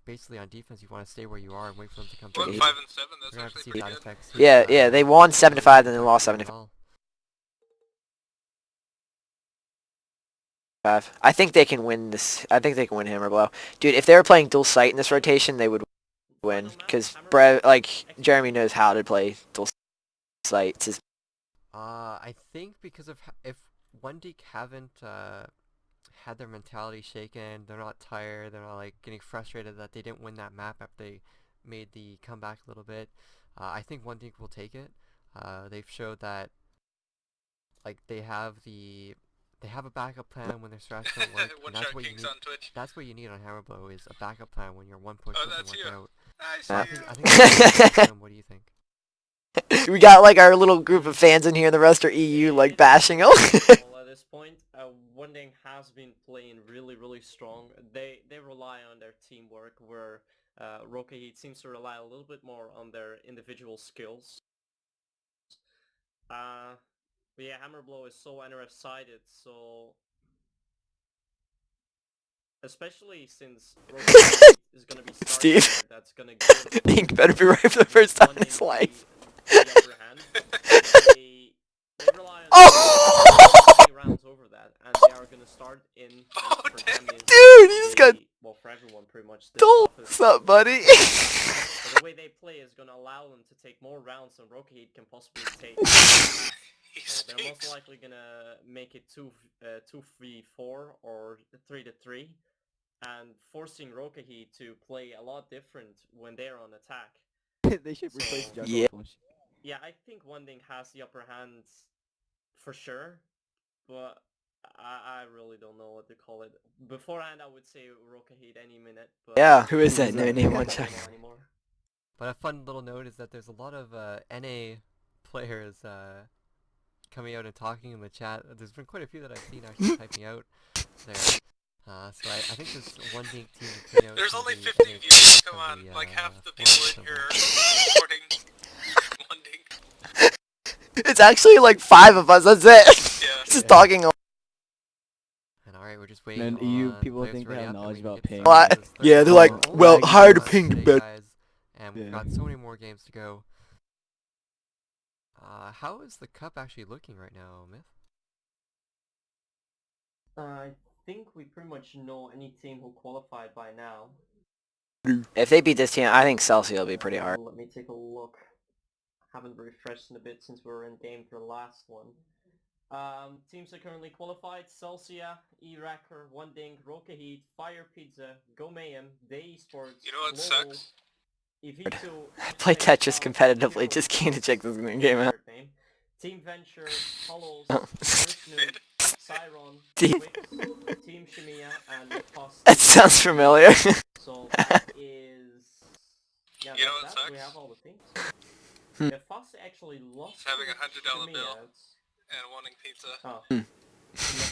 Basically on defense, you want to stay where you are and wait for them to come Won through. 5 and 7. That's We're gonna have to actually see if pretty that good. affects. Yeah, they won 7-5, then they lost 7-5. I think they can win this. I think they can win Hammer Blow, dude. If they were playing dual sight in this rotation, they would win because Jeremy knows how to play dual sight. It's his I think because of if One Deek haven't had their mentality shaken, they're not tired, they're not like getting frustrated that they didn't win that map after they made the comeback a little bit. I think One Deek will take it. They've showed that like they have a backup plan when their strats don't work. One And that's Shot what you Kings need. on Twitch. That's what you need on Hammer Blow is a backup plan when your one push Oh, doesn't that's work you. out. I So I see think you. I think that's what do you think? We got like our little group of fans in here, and the rest are EU like bashing them. Well, at this point, One Ding has been playing really strong. They rely on their teamwork, where RokaHeat seems to rely a little bit more on their individual skills. But yeah, Hammer Blow is so NRF sided, so especially since RokaHeat is gonna be starting Steve. there, that's gonna give Dink better be right for the first time in his life. the upper hand. They rely on Oh! rounds over that, and they are gonna start in for Damien, Dude, he just got well, for everyone pretty much. what's up, buddy? But the way they play is gonna allow them to take more rounds than RokaHeat can possibly take. He So they're most speaks. likely gonna make it 2-3-4 or 3-3, and forcing RokaHeat to play a lot different when they're on attack. They should replace Jungle Yeah. with Bush. Yeah, I think One Ding has the upper hand for sure, but I really don't know what to call it. Beforehand, I would say RokaHeat any minute, but Yeah, who is Who that? is No that? name I one don't check. know anymore. But a fun little note is that there's a lot of NA players coming out and talking in the chat. There's been quite a few that I've seen actually typing out there. So I think this One Deek team is putting out There's some of only the 50 NA views. Come from on, the, like half the forums people in somewhere. here are supporting One Ding. It's actually like 5 of us. That's it. Yeah. Just talking. And alright, we're just waiting And on EU people players think to they ready have up, knowledge and we about can ping. get started. Well, This is yeah, they're like, only well, laggy hire to for us ping, today, but- guys, and we've Yeah. got so many more games to go. How is the cup actually looking right now, Myth? I think we pretty much know any team who qualified by now. If they beat this team, I think Celsius will be pretty hard. Let me take a look. Haven't refreshed in a bit since we were in game for the last one. Teams are currently qualified: Celsia, E-Racker, One Ding, RokaHeat, Fire Pizza, Go Mayhem, Day Esports, You know what Global, sucks? Evito, I play Tetris competitively, just keen to check this game out. Team Venture, Hollows, Oh. First Noob, Siron, Team- Twix, Team Shimia, and Foss. That sounds familiar. So that is... Yeah, You know that's what that. We sucks? have all the teams. Hmm. Yeah, Foss actually lost It's having to a $100 bill. Shimia. And wanting pizza. Oh. Hmm. No,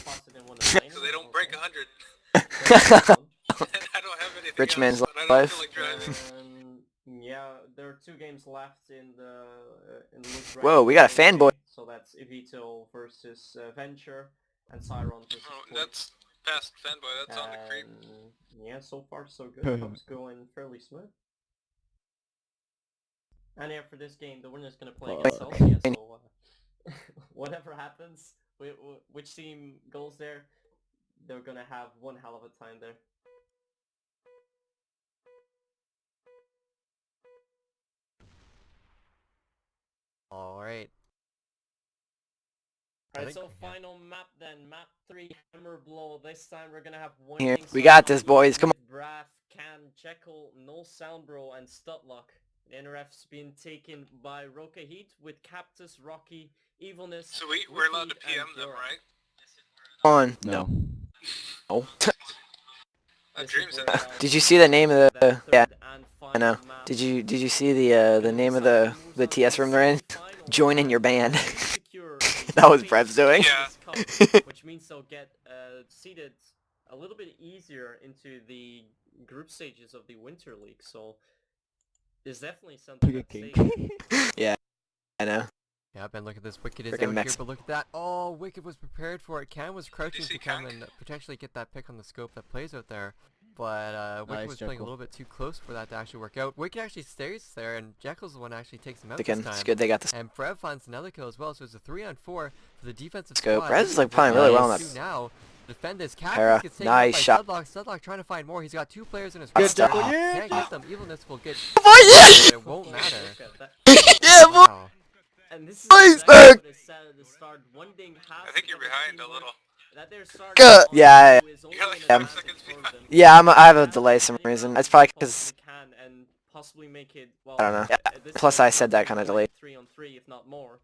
Foss didn't win the So they don't break 100. $100. And I don't have anything Rich else. man's And I don't life. feel like driving. Yeah, there are 2 games left in the Loot Whoa, we got a Ranking fanboy. today. So that's Evito versus Venture, and Siron versus Oh, Twix. that's past fanboy. That's on the creep. Yeah, so far so good. Cup's going fairly smooth. And yeah, for this game, the winner's gonna play against Fuck. Celsius, so whatever happens, which team goes there, they're gonna have one hell of a time there. Alright. Alright, think- so final map then, map 3, Hammer Blow. This time we're gonna have one Here, King we got this, Side boys. Come with Braff, Can, Jekyll, No Sound Bro, and Stutluck. The NRF's been taken by RokaHeat with Cactus, Rocky, Evilness. So we're allowed to Wicked, and PM them, Dura. right? On. No. No. That This dream is said where, that. Did you see the name of that the? Yeah, third and I know. final map. Did you see the name of the TS room they're in? Join in your band. That was Brev's doing. Yeah. Which means they'll get seeded a little bit easier into the group stages of the Winter League. So There's definitely something Look at at King. stake. Yeah, I know. Yep, and look at this. Wicked is Freaking out here, Mex- but look at that. Oh, Wicked was prepared for it. Can was crouching see to come Kang? and potentially get that pick on the scope that plays out there. But Wicked Nice, was playing a Jekyll. little bit too close for that to actually work out. Wicked actually stays there, and Jekyll's the one who actually takes him out this Again, time. it's good they got this And Brev finds another kill as well, so it's a 3-on-4 for the defensive scope. squad. Brez is like Wicked playing really well on two that. now. Defend this. Hera, Cactus gets taken nice out by shot. Studlock. Studlock trying to find more. He's got 2 players in his Good roster. job. Can't get them. Evilness will get Oh, yeah! but it won't matter. Look at that. Yeah, boy! Wow. And this is Boys, exactly back! what it said at the start. One thing has I think to you're get the behind a teamwork. little. That they're starting Good. on Yeah, two is only You're like an 5 advantage seconds for behind. them. Yeah, I have a They delay have some to reason. do It's probably what they because possibly can and possibly make it, well, I don't know. Yeah, at this plus point, I said that possibly kinda like delayed. 3-on-3 if not more.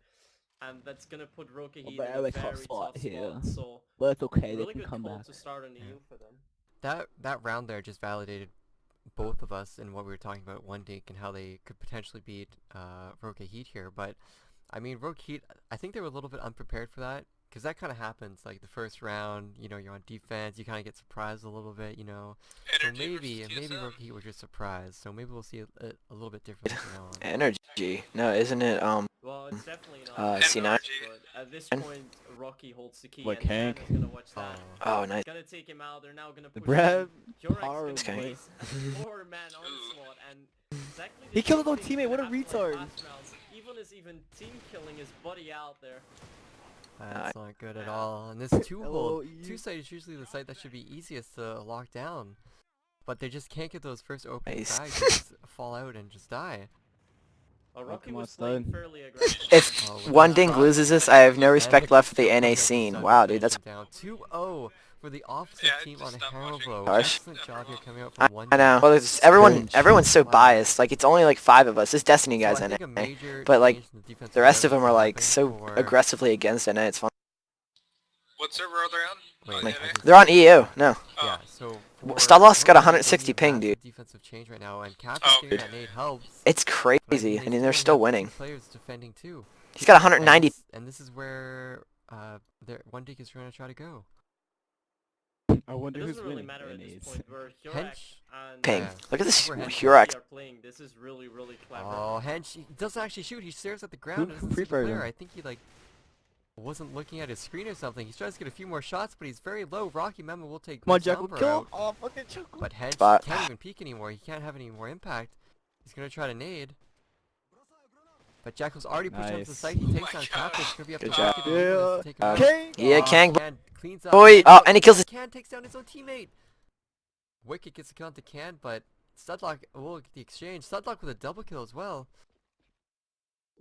And that's gonna put RokaHeat but in I a like very hot tough spot here. spot. So But it's okay, they really can good come call back. to start on the Yeah. EU for them. That round there just validated both of us in what we were talking about one Dink and how they could potentially beat RokaHeat here. But I mean, RokaHeat, I think they were a little bit unprepared for that, because that kind of happens. Like the first round, you know, you're on defense, you kind of get surprised a little bit, you know. So Energy maybe versus TSM. RokaHeat was just surprised. So maybe we'll see a little bit different from now on. energy. No, isn't it? Well, it's definitely not. C9. But at this point, Rocky holds the key, What, and Can Kank? is gonna watch that. Oh, nice. Gonna take him out. They're now gonna The push Brev Jurek's power gonna of play. face a 4-man onslaught, and exactly He the killed same his own thing's teammate, what a gonna happen retard. like last round. Even team killing his buddy out there. That's not good at Yeah. all. And this 2-hold, LOE. 2-site is usually the site that should be easiest to lock down. But they just can't get those first opening Nice. frags to just fall out and just die. Well, Rocky come on, was playing stud. fairly aggressive. If Oh, with one that Dink shot. loses this, I have no And respect look left at for the Stud NA getting scene. Stud Wow, to dude, that's finish him down. 2-0 for the opposite Yeah, I team just on stopped watching. Harrow. Gosh. Excellent job here coming out I, from one I know. team. Well, it's everyone. Cringe. Everyone's so Wow. biased. Like it's only like 5 of us. This Destiny So guy's I in think it, a major but like change in the defensive the rest of presence them are will like happen so for- aggressively against NA. It's fun. What server are they on? Wait, Oh, I yeah, just- They're on EU. No, Yeah, so for Studlock's got Rocky, 160 they need ping, massive dude. defensive change right now, and Cap Oh, getting okay. that nade helps. It's But crazy. I mean, they're still only have 2 winning. players defending too. He's got And 190 and this is where one Dink is going to try to go. I wonder It who's doesn't really winning. matter at this NAs. point where Jurek Hench. and ping. Yeah. Look at this Super Hench. Hurak. are playing. This is really clever. Oh, Hench, he doesn't actually shoot. He stares at the ground and doesn't see the pre-fired player. him? I think he like wasn't looking at his screen or something. He tries to get a few more shots, but he's very low. Rocky Memo will take Come on, good Jekyll, Sombra kill him! out. Oh, fucking Jekyll! But Hench Spot. can't even peek anymore. He can't have any more impact. He's gonna try to nade. But Jackal's already pushed up to the Nice. site. He Oh takes my on God. Cap. It's gonna be up Good to job. Rocky to do this to take him out. King! Yeah, Oh, Kang. Can cleans up. Boy. Oh, Oh, and he kills his. Can takes down his own teammate. Wicked gets a kill onto Can, but Studlock will get the exchange. Studlock with a double kill as well.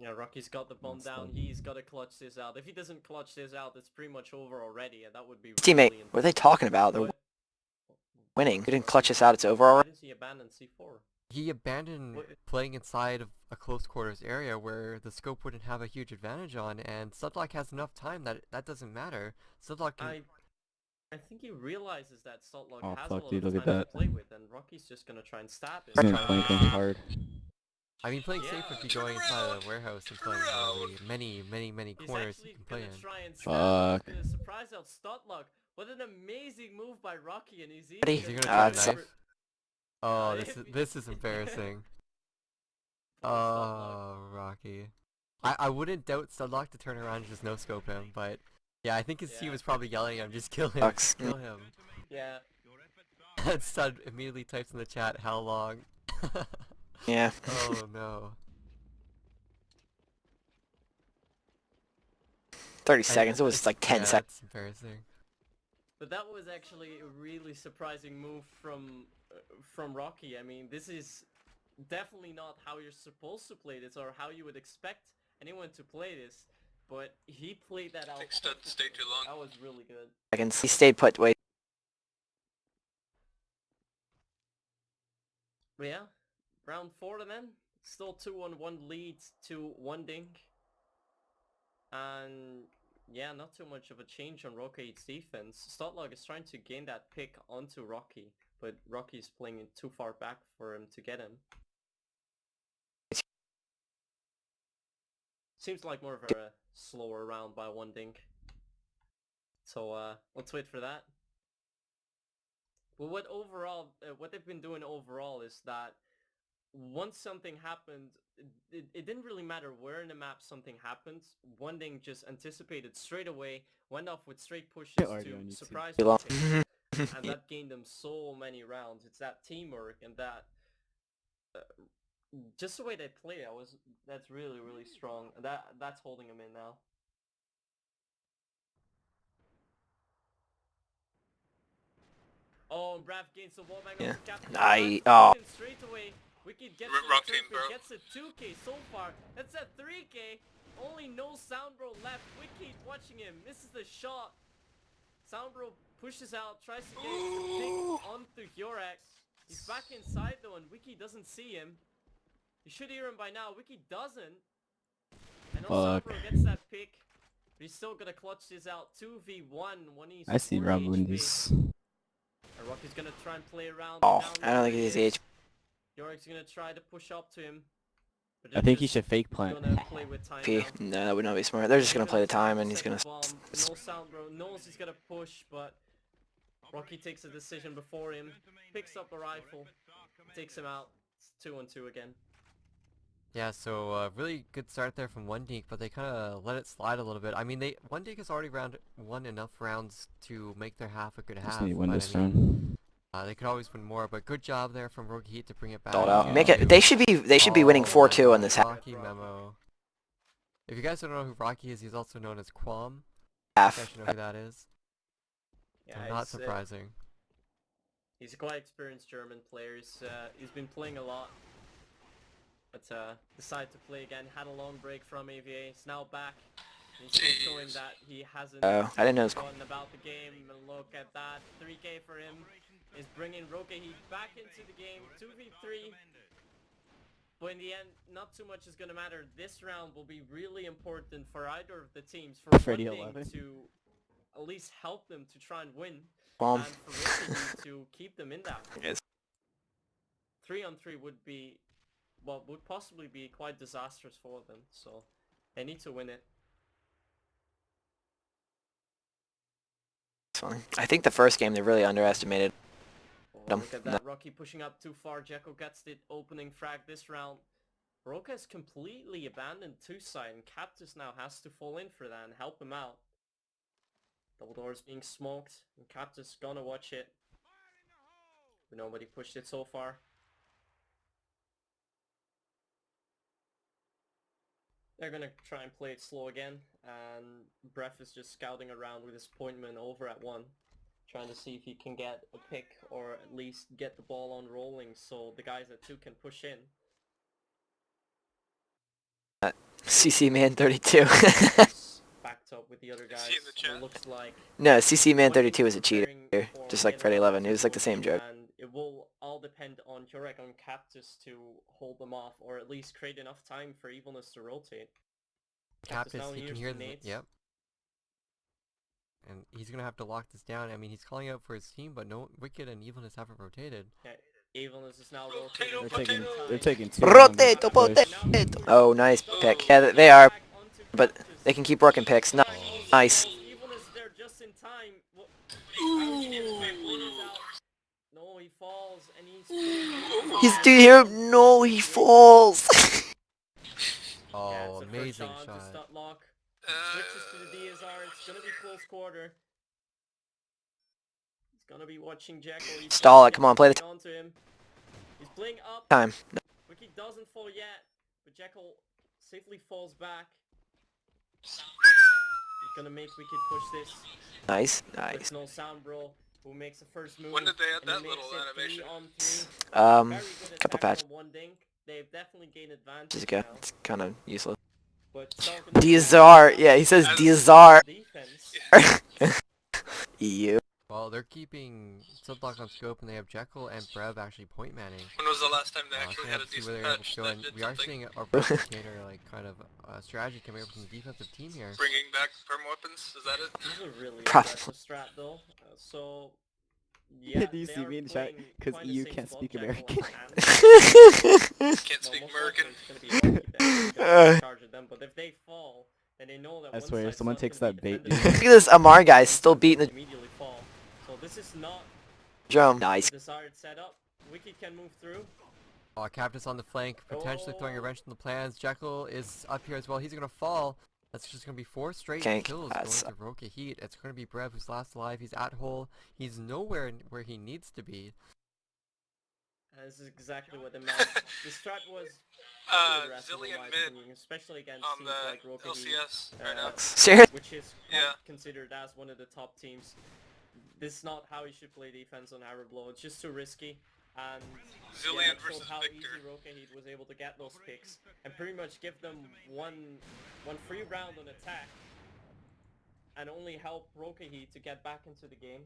Yeah, Rocky's got the bomb That's down. fun. He's got to clutch this out. If he doesn't clutch this out, it's pretty much over already, and that would be Teammate, really what are they talking about? They're What? winning. They didn't clutch this out. It's over Why already. does he abandon C4? He abandoned What- playing inside of a close quarters area where the scope wouldn't have a huge advantage on, and Studlock has enough time that that doesn't matter. Studlock can... I think he realizes that Saltlock Oh, has fuck, a lot dude, of look time at to that. play with, and Rocky's just gonna try and stab him. He's gonna flank him hard. I mean, playing safe would be going inside of the warehouse and playing literally many He's corners actually you can play gonna in. try and stab Fuck. him. He's gonna surprise out Stotlock. What an amazing move by Rocky, and he's Ready? Is he even gonna try it's- a knife? Oh, Yeah, this is embarrassing. Poor Stotlock. Oh, Rocky. I wouldn't doubt Studlock to turn around and just no-scope him, but yeah, I think his team Yeah. was probably yelling at him, just kill him, Sucks. kill him. Yeah. And Stud immediately types in the chat, how long? Yeah. Oh no. 30 seconds. It was like 10 yeah, seconds. That's embarrassing. But that was actually a really surprising move from Rocky. I mean, this is definitely not how you're supposed to play this, or how you would expect anyone to play this. But he played that out. think Stud stayed too long. That was really good. Seconds. He stayed put. Wait. But yeah, round 4 then. Still 2-on-1 lead to one Dink. And yeah, not too much of a change on RokaHeat's defense. Stotlog is trying to gain that pick onto Rocky, but Rocky's playing it too far back for him to get him. Seems like more of a slower round by one Dink. So let's wait for that. But what they've been doing overall is that once something happened, it didn't really matter where in the map something happened. Wonding just anticipated straight away, went off with straight pushes Already on to YouTube. surprise Too long. Rocket, and that gained them so many rounds. It's that teamwork and that just the way they play. That's really really strong. That's holding them in now. Oh, and Brav gains the wall bang Yeah. off the captain. Oh. Straight away. Wicked gets Wrong the team, turf, bro. gets a 2k so far. That's a 3k. Only no Soundbro left. Wicked watching him, misses the shot. Soundbro pushes out, tries to get the pick onto Hyorak. He's back inside though, and Wiki doesn't see him. You should hear him by now. Wiki doesn't. And no Soundbro gets that pick. But he's still gonna clutch this out. 2v1 when he's I see 40 Rob win HP. this. And Rocky's gonna try and play around. Oh, down I don't think where he's he is. H. Yorik's gonna try to push up to him. But I they're think he just should fake plant. gonna play with time P. now. No, that would not be smart. They're just gonna play the time, and he's gonna. Second bomb. No sound, bro. Knows he's gonna push, but Rocky takes a decision before him. Picks up the rifle, takes him out. It's 2-on-2 again. Yeah, so really good start there from One Deke, but they kind of let it slide a little bit. I mean, One Deke has already won enough rounds to make their half a good half. Just need to win but this I mean, round. they could always win more, but good job there from RokaHeat to bring it back. Sold out. Yeah. Make it. They should be winning 4-2 on this half. Rocky memo. If you guys don't know who Rocky is, he's also known as Quam. You guys should know who that is. Yeah, So not it's, surprising. he's a quite experienced German player. He's been playing a lot. But decided to play again. Had a long break from AVA. He's now back. He's still showing that he hasn't Oh, I didn't know it was. forgotten about the game. And look at that. 3k for him. Is bringing RokaHeat back into the game. 2v3. But in the end, not too much is going to matter. This round will be really important for either of the teams. For Freddy one thing 11. to at least help them to try and win. Bomb. And for RokaHeat to keep them in that. Yes. 3-on-3 would be, well, would possibly be quite disastrous for them. So they need to win it. It's fine. I think the first game they really underestimated. Oh, look at that. Rocky pushing up too far. Jekko gets the opening frag this round. Roka has completely abandoned two side, and Cactus now has to fall in for that and help him out. Double doors being smoked, and Cactus gonna watch it. But nobody pushed it so far. They're gonna try and play it slow again, and Breath is just scouting around with his pointman over at 1. Trying to see if he can get a pick or at least get the ball on rolling so the guys at 2 can push in. CC Man 32. Backed up with the other guys. Is he in the chat? It looks like No, CC Man 32 is a One cheater, preparing for just like getting Freddy out 11. It was like the of same joke. And it will all depend on Jurek on Cactus to hold them off, or at least create enough time for Evilness to rotate. Cactus, now he can hears hear the the... nades. Yep. And he's going to have to lock this down. I mean, he's calling out for his team, but no, Wicked and Evilness haven't rotated. Yeah, Evilness is now Potato, rotating. They're taking two. Rotato, rounds to push. potato. Oh, nice pick. Yeah, they are, but they can keep working picks. Nice. Evilness there just in time. No, he falls, and He's dude here. No, he falls. Oh, yeah, it's the first amazing shot shot. to stun lock. Switches to the DSR. It's gonna be close quarter. He's gonna be watching Jekko. He's Stall gonna it, come on, play the onto him. He's playing up. Time. Wiki doesn't fall yet, but Jekko safely falls back. He's gonna make Wiki push this. Nice, There's nice. no sound, bro. Who makes the first move? When did they add and he that makes little it animation? 3-on-3. Very good Couple attack patches from One Dink. They've definitely gained advantage ago. now. It's kind of useless. But DSR. Yeah, he says DSR. defense. EU. Well, they're keeping Sublock on scope, and they have Jekyll and Brev actually point manning. When was the last time they So actually we had have a to see decent where they're able patch to go, that and did we are something? seeing our rotator like kind of strategy coming up from the defensive team here. Bringing back perm weapons, is that it? This is a really Probably. aggressive strat though. So yeah, Do you they see are me in the chat? playing 'Cause quite the EU same can't spot, speak Jekyll American. and Hans. Can't speak Well, most American. likely it's gonna be Loki there who's gonna take charge of them, but if they fall, then they know that I one swear, side's someone not takes gonna that be bait, defended dude. Look at this Amar guy still beating the immediately fall. So this is not drum. Nice. the desired setup. Wicked can move through. Cactus on the flank, potentially throwing a wrench in the plans. Jekyll is up here as well. He's gonna fall. That's just gonna be 4 straight Gank. kills That's- going to RokaHeat. It's gonna be Brev who's last alive. He's at hole. He's nowhere where he needs to be. This is exactly what the match. The strat was pretty aggressive in Zillion my mid opinion, especially against on teams like the RokaHeat, LCS right now. Serious? which is Yeah. considered as one of the top teams. This is not how you should play defense on Arrow Blow. It's just too risky. And Zillion it showed versus how Victor. easy RokaHeat was able to get those picks and pretty much give them one free round on attack and only help RokaHeat to get back into the game.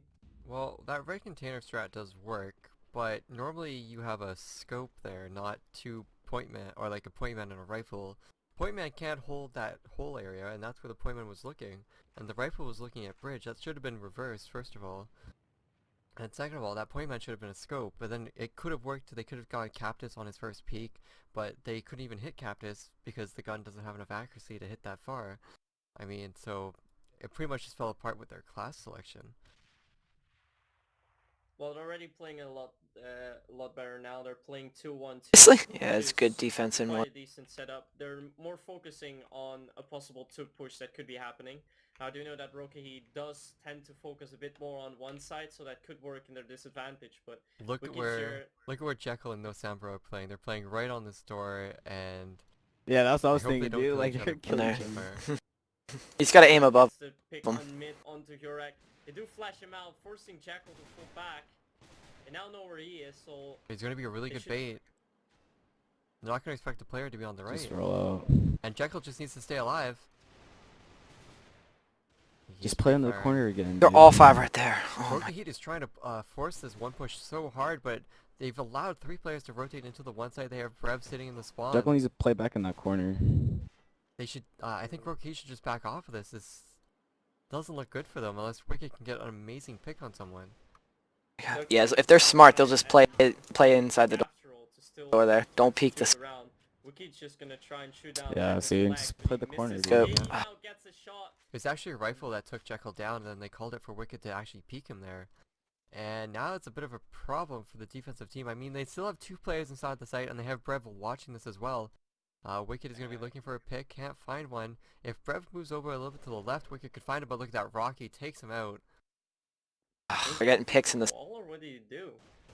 Well, that red container strat does work, but normally you have a scope there, not 2 point man, or like a point man and a rifle. Point man can't hold that whole area, and that's where the point man was looking. And the rifle was looking at bridge. That should have been reversed, first of all. And second of all, that point man should have been a scope, but then it could have worked. They could have gotten Cactus on his first peek, but they couldn't even hit Cactus because the gun doesn't have enough accuracy to hit that far. I mean, so it pretty much just fell apart with their class selection. Well, they're already playing a lot better now. They're playing 2-1-2. Seriously? Yeah, which it's is good defense in quite one. a decent setup. They're more focusing on a possible 2 push that could be happening. I do know that RokaHeat does tend to focus a bit more on one side, so that could work in their disadvantage. But Look at Wikid's where Jekyll and No Sambro are playing. They're playing right on this door, and Yeah, that's what I I was hope they thinking, don't dude. kill Like each they're other killing there. each other. fire. He's got to aim above. the pick them. on mid onto Hurek. They do flash him out, forcing Jekyll to pull back. They now know where he is, so He's going to be a really They good should- bait. They're not going to expect the player to be on the right. Just roll out. And Jekyll just needs to stay alive. Just play on the corner again. They're dude. all 5 right there. Oh my. RokaHeat is trying to force this one push so hard, but they've allowed 3 players to rotate into the one side. They have Brev sitting in the spawn. Jekyll needs to play back in that corner. They should. I think RokaHeat should just back off of this. This doesn't look good for them unless Wicked can get an amazing pick on someone. Yeah, so if they're smart, they'll just play inside the after all, to still door there. Don't peek keep this. it around. Wikid's just gonna try and shoot down. Yeah, Jekyl's see, leg, just but play he the corner, misses. dude. He Go. now gets a shot. It's actually a rifle that took Jekyll down, and then they called it for Wicked to actually peek him there. And now it's a bit of a problem for the defensive team. I mean, they still have 2 players inside the site, and they have Brev watching this as well. Wicked is going to be looking for a pick, can't find one. If Brev moves over a little bit to the left, Wicked could find it, but look at that Rocky takes him out. They're getting picks in the Ball, or what do you do?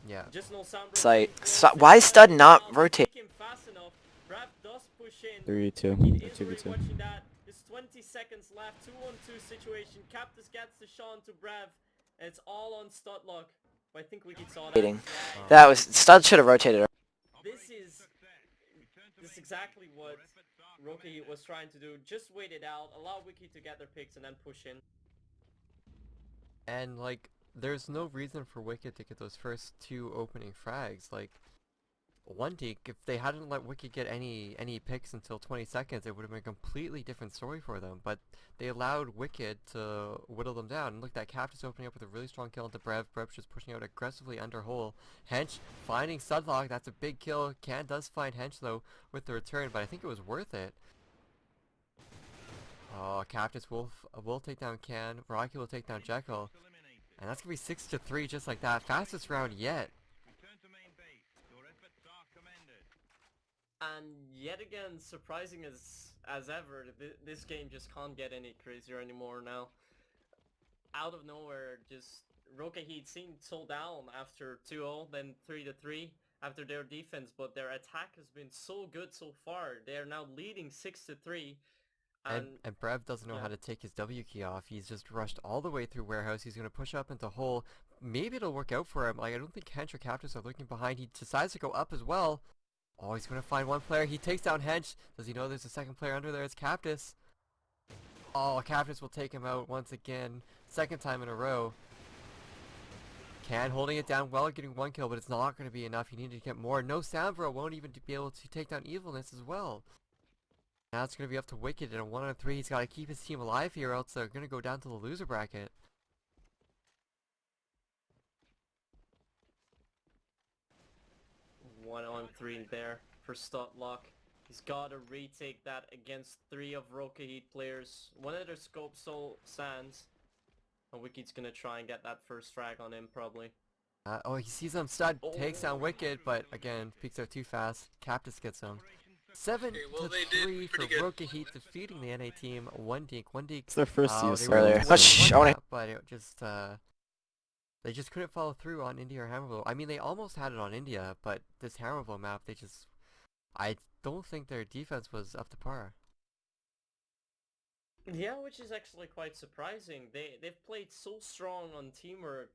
Yeah. Just no sound. site. Why is Stud not rotate? Him fast enough. Brev does push in. 3-2. He They're is 2v2. already watching that. There's 20 seconds left. 2-on-2 situation. Cactus gets the shot to Brev. And it's all on Studlock. But I think Wicked saw that. Rotating. Yeah. That was Stud should have rotated. This is exactly what RokaHeat was trying to do. Just wait it out, allow Wiki to get their picks, and then push in. And, like, there's no reason for Wicked to get those first 2 opening frags. Like, one take, if they hadn't let Wicked get any picks until 20 seconds, it would have been a completely different story for them. But they allowed Wicked to whittle them down. And look, that Cactus opening up with a really strong kill into Brev. Brev's just pushing out aggressively under hole. Hench finding Studlock. That's a big kill. Can does find Hench, though, with the return, but I think it was worth it. Oh, Cactus will take down Can. Rocky will take down Jekyll. And that's going to be 6-3 just like that. Fastest round yet. And yet again, surprising as ever, this game just can't get any crazier anymore now. Out of nowhere, just RokaHeat seemed so down after 2-0, then 3-3 after their defense, but their attack has been so good so far. They are now leading 6-3. And Brev doesn't know how to take his W key off. He's just rushed all the way through warehouse. He's going to push up into hole. Maybe it'll work out for him. Like, I don't think Hench or Cactus are looking behind. He decides to go up as well. Oh, he's going to find one player. He takes down Hench. Does he know there's a second player under there? It's Cactus. Oh, Cactus will take him out once again. Second time in a row. Can holding it down well, getting 1 kill, but it's not going to be enough. He needed to get more. No Sambro won't even be able to take down Evilness as well. Now it's going to be up to Wicked in a 1-on-3. He's got to keep his team alive here, else they're going to go down to the loser bracket. One on 3 there for Studlock. He's got to retake that against 3 of RokaHeat players. One of their scopes so sands. And Wickid's going to try and get that first frag on him probably. Oh, he sees him, stud, takes down Oh. Wicked, but again, peeks out too fast. Cactus gets him. 7 Okay, well, to they did 3 for pretty good. RokaHeat defeating the NA team. One deke. It's their first They ESL were able earlier. to win, win so- one I map, but it just they just couldn't follow through on India or Hammerville. I mean, they almost had it on India, but this Hammerville map, I don't think their defense was up to par. Yeah, which is actually quite surprising. They've played so strong on teamwork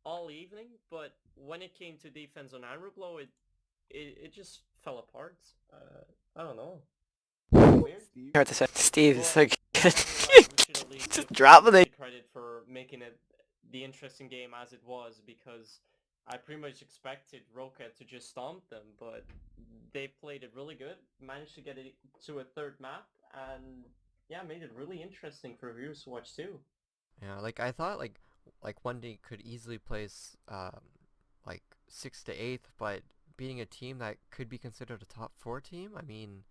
all evening, but when it came to defense on Amrublo, it just fell apart. I don't know. Weird. Hard to say. Steve is Well, like I feel like we should at least just give dropping RokaHeat it. credit for making it the interesting game as it was, because I pretty much expected Roka to just stomp them, but they played it really good, managed to get it to a third map, and yeah, made it really interesting for viewers to watch too. Yeah, like I thought, like one deke could easily place like 6th to 8th, but beating a team that could be considered a top 4 team, I mean,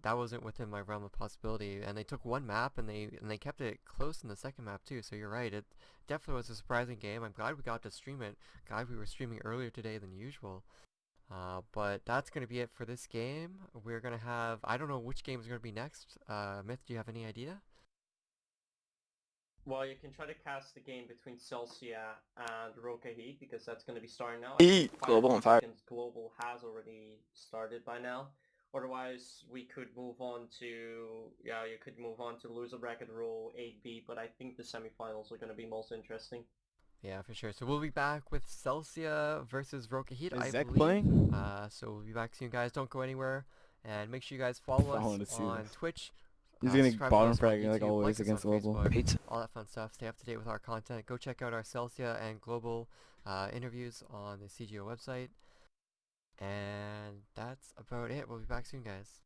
that wasn't within my realm of possibility. And they took one map and they kept it close in the second map too. So you're right, it definitely was a surprising game. I'm glad we got to stream it. Glad we were streaming earlier today than usual. But that's gonna be it for this game. We're gonna have, I don't know which game is gonna be next. Myth, do you have any idea? Well, you can try to cast the game between Celsia and RokaHeat, because that's going to be starting now. Heat, Fire Global on fire. Seconds Global has already started by now. Otherwise, we could move on to, yeah, you could move on to loser bracket row 8B, but I think the semifinals are going to be most interesting. Yeah, for sure. So we'll be back with Celsia versus RokaHeat, I Is Zach believe. playing? So we'll be back soon, guys. Don't go anywhere. And make sure you guys follow Following to us see on this. Twitch. He's gonna Subscribe to bottom us on frag like YouTube, always like us against on Global. Facebook, Pizza. all that fun stuff. Stay up to date with our content. Go check out our Celsia and Global interviews on the CGO website. And that's about it. We'll be back soon, guys.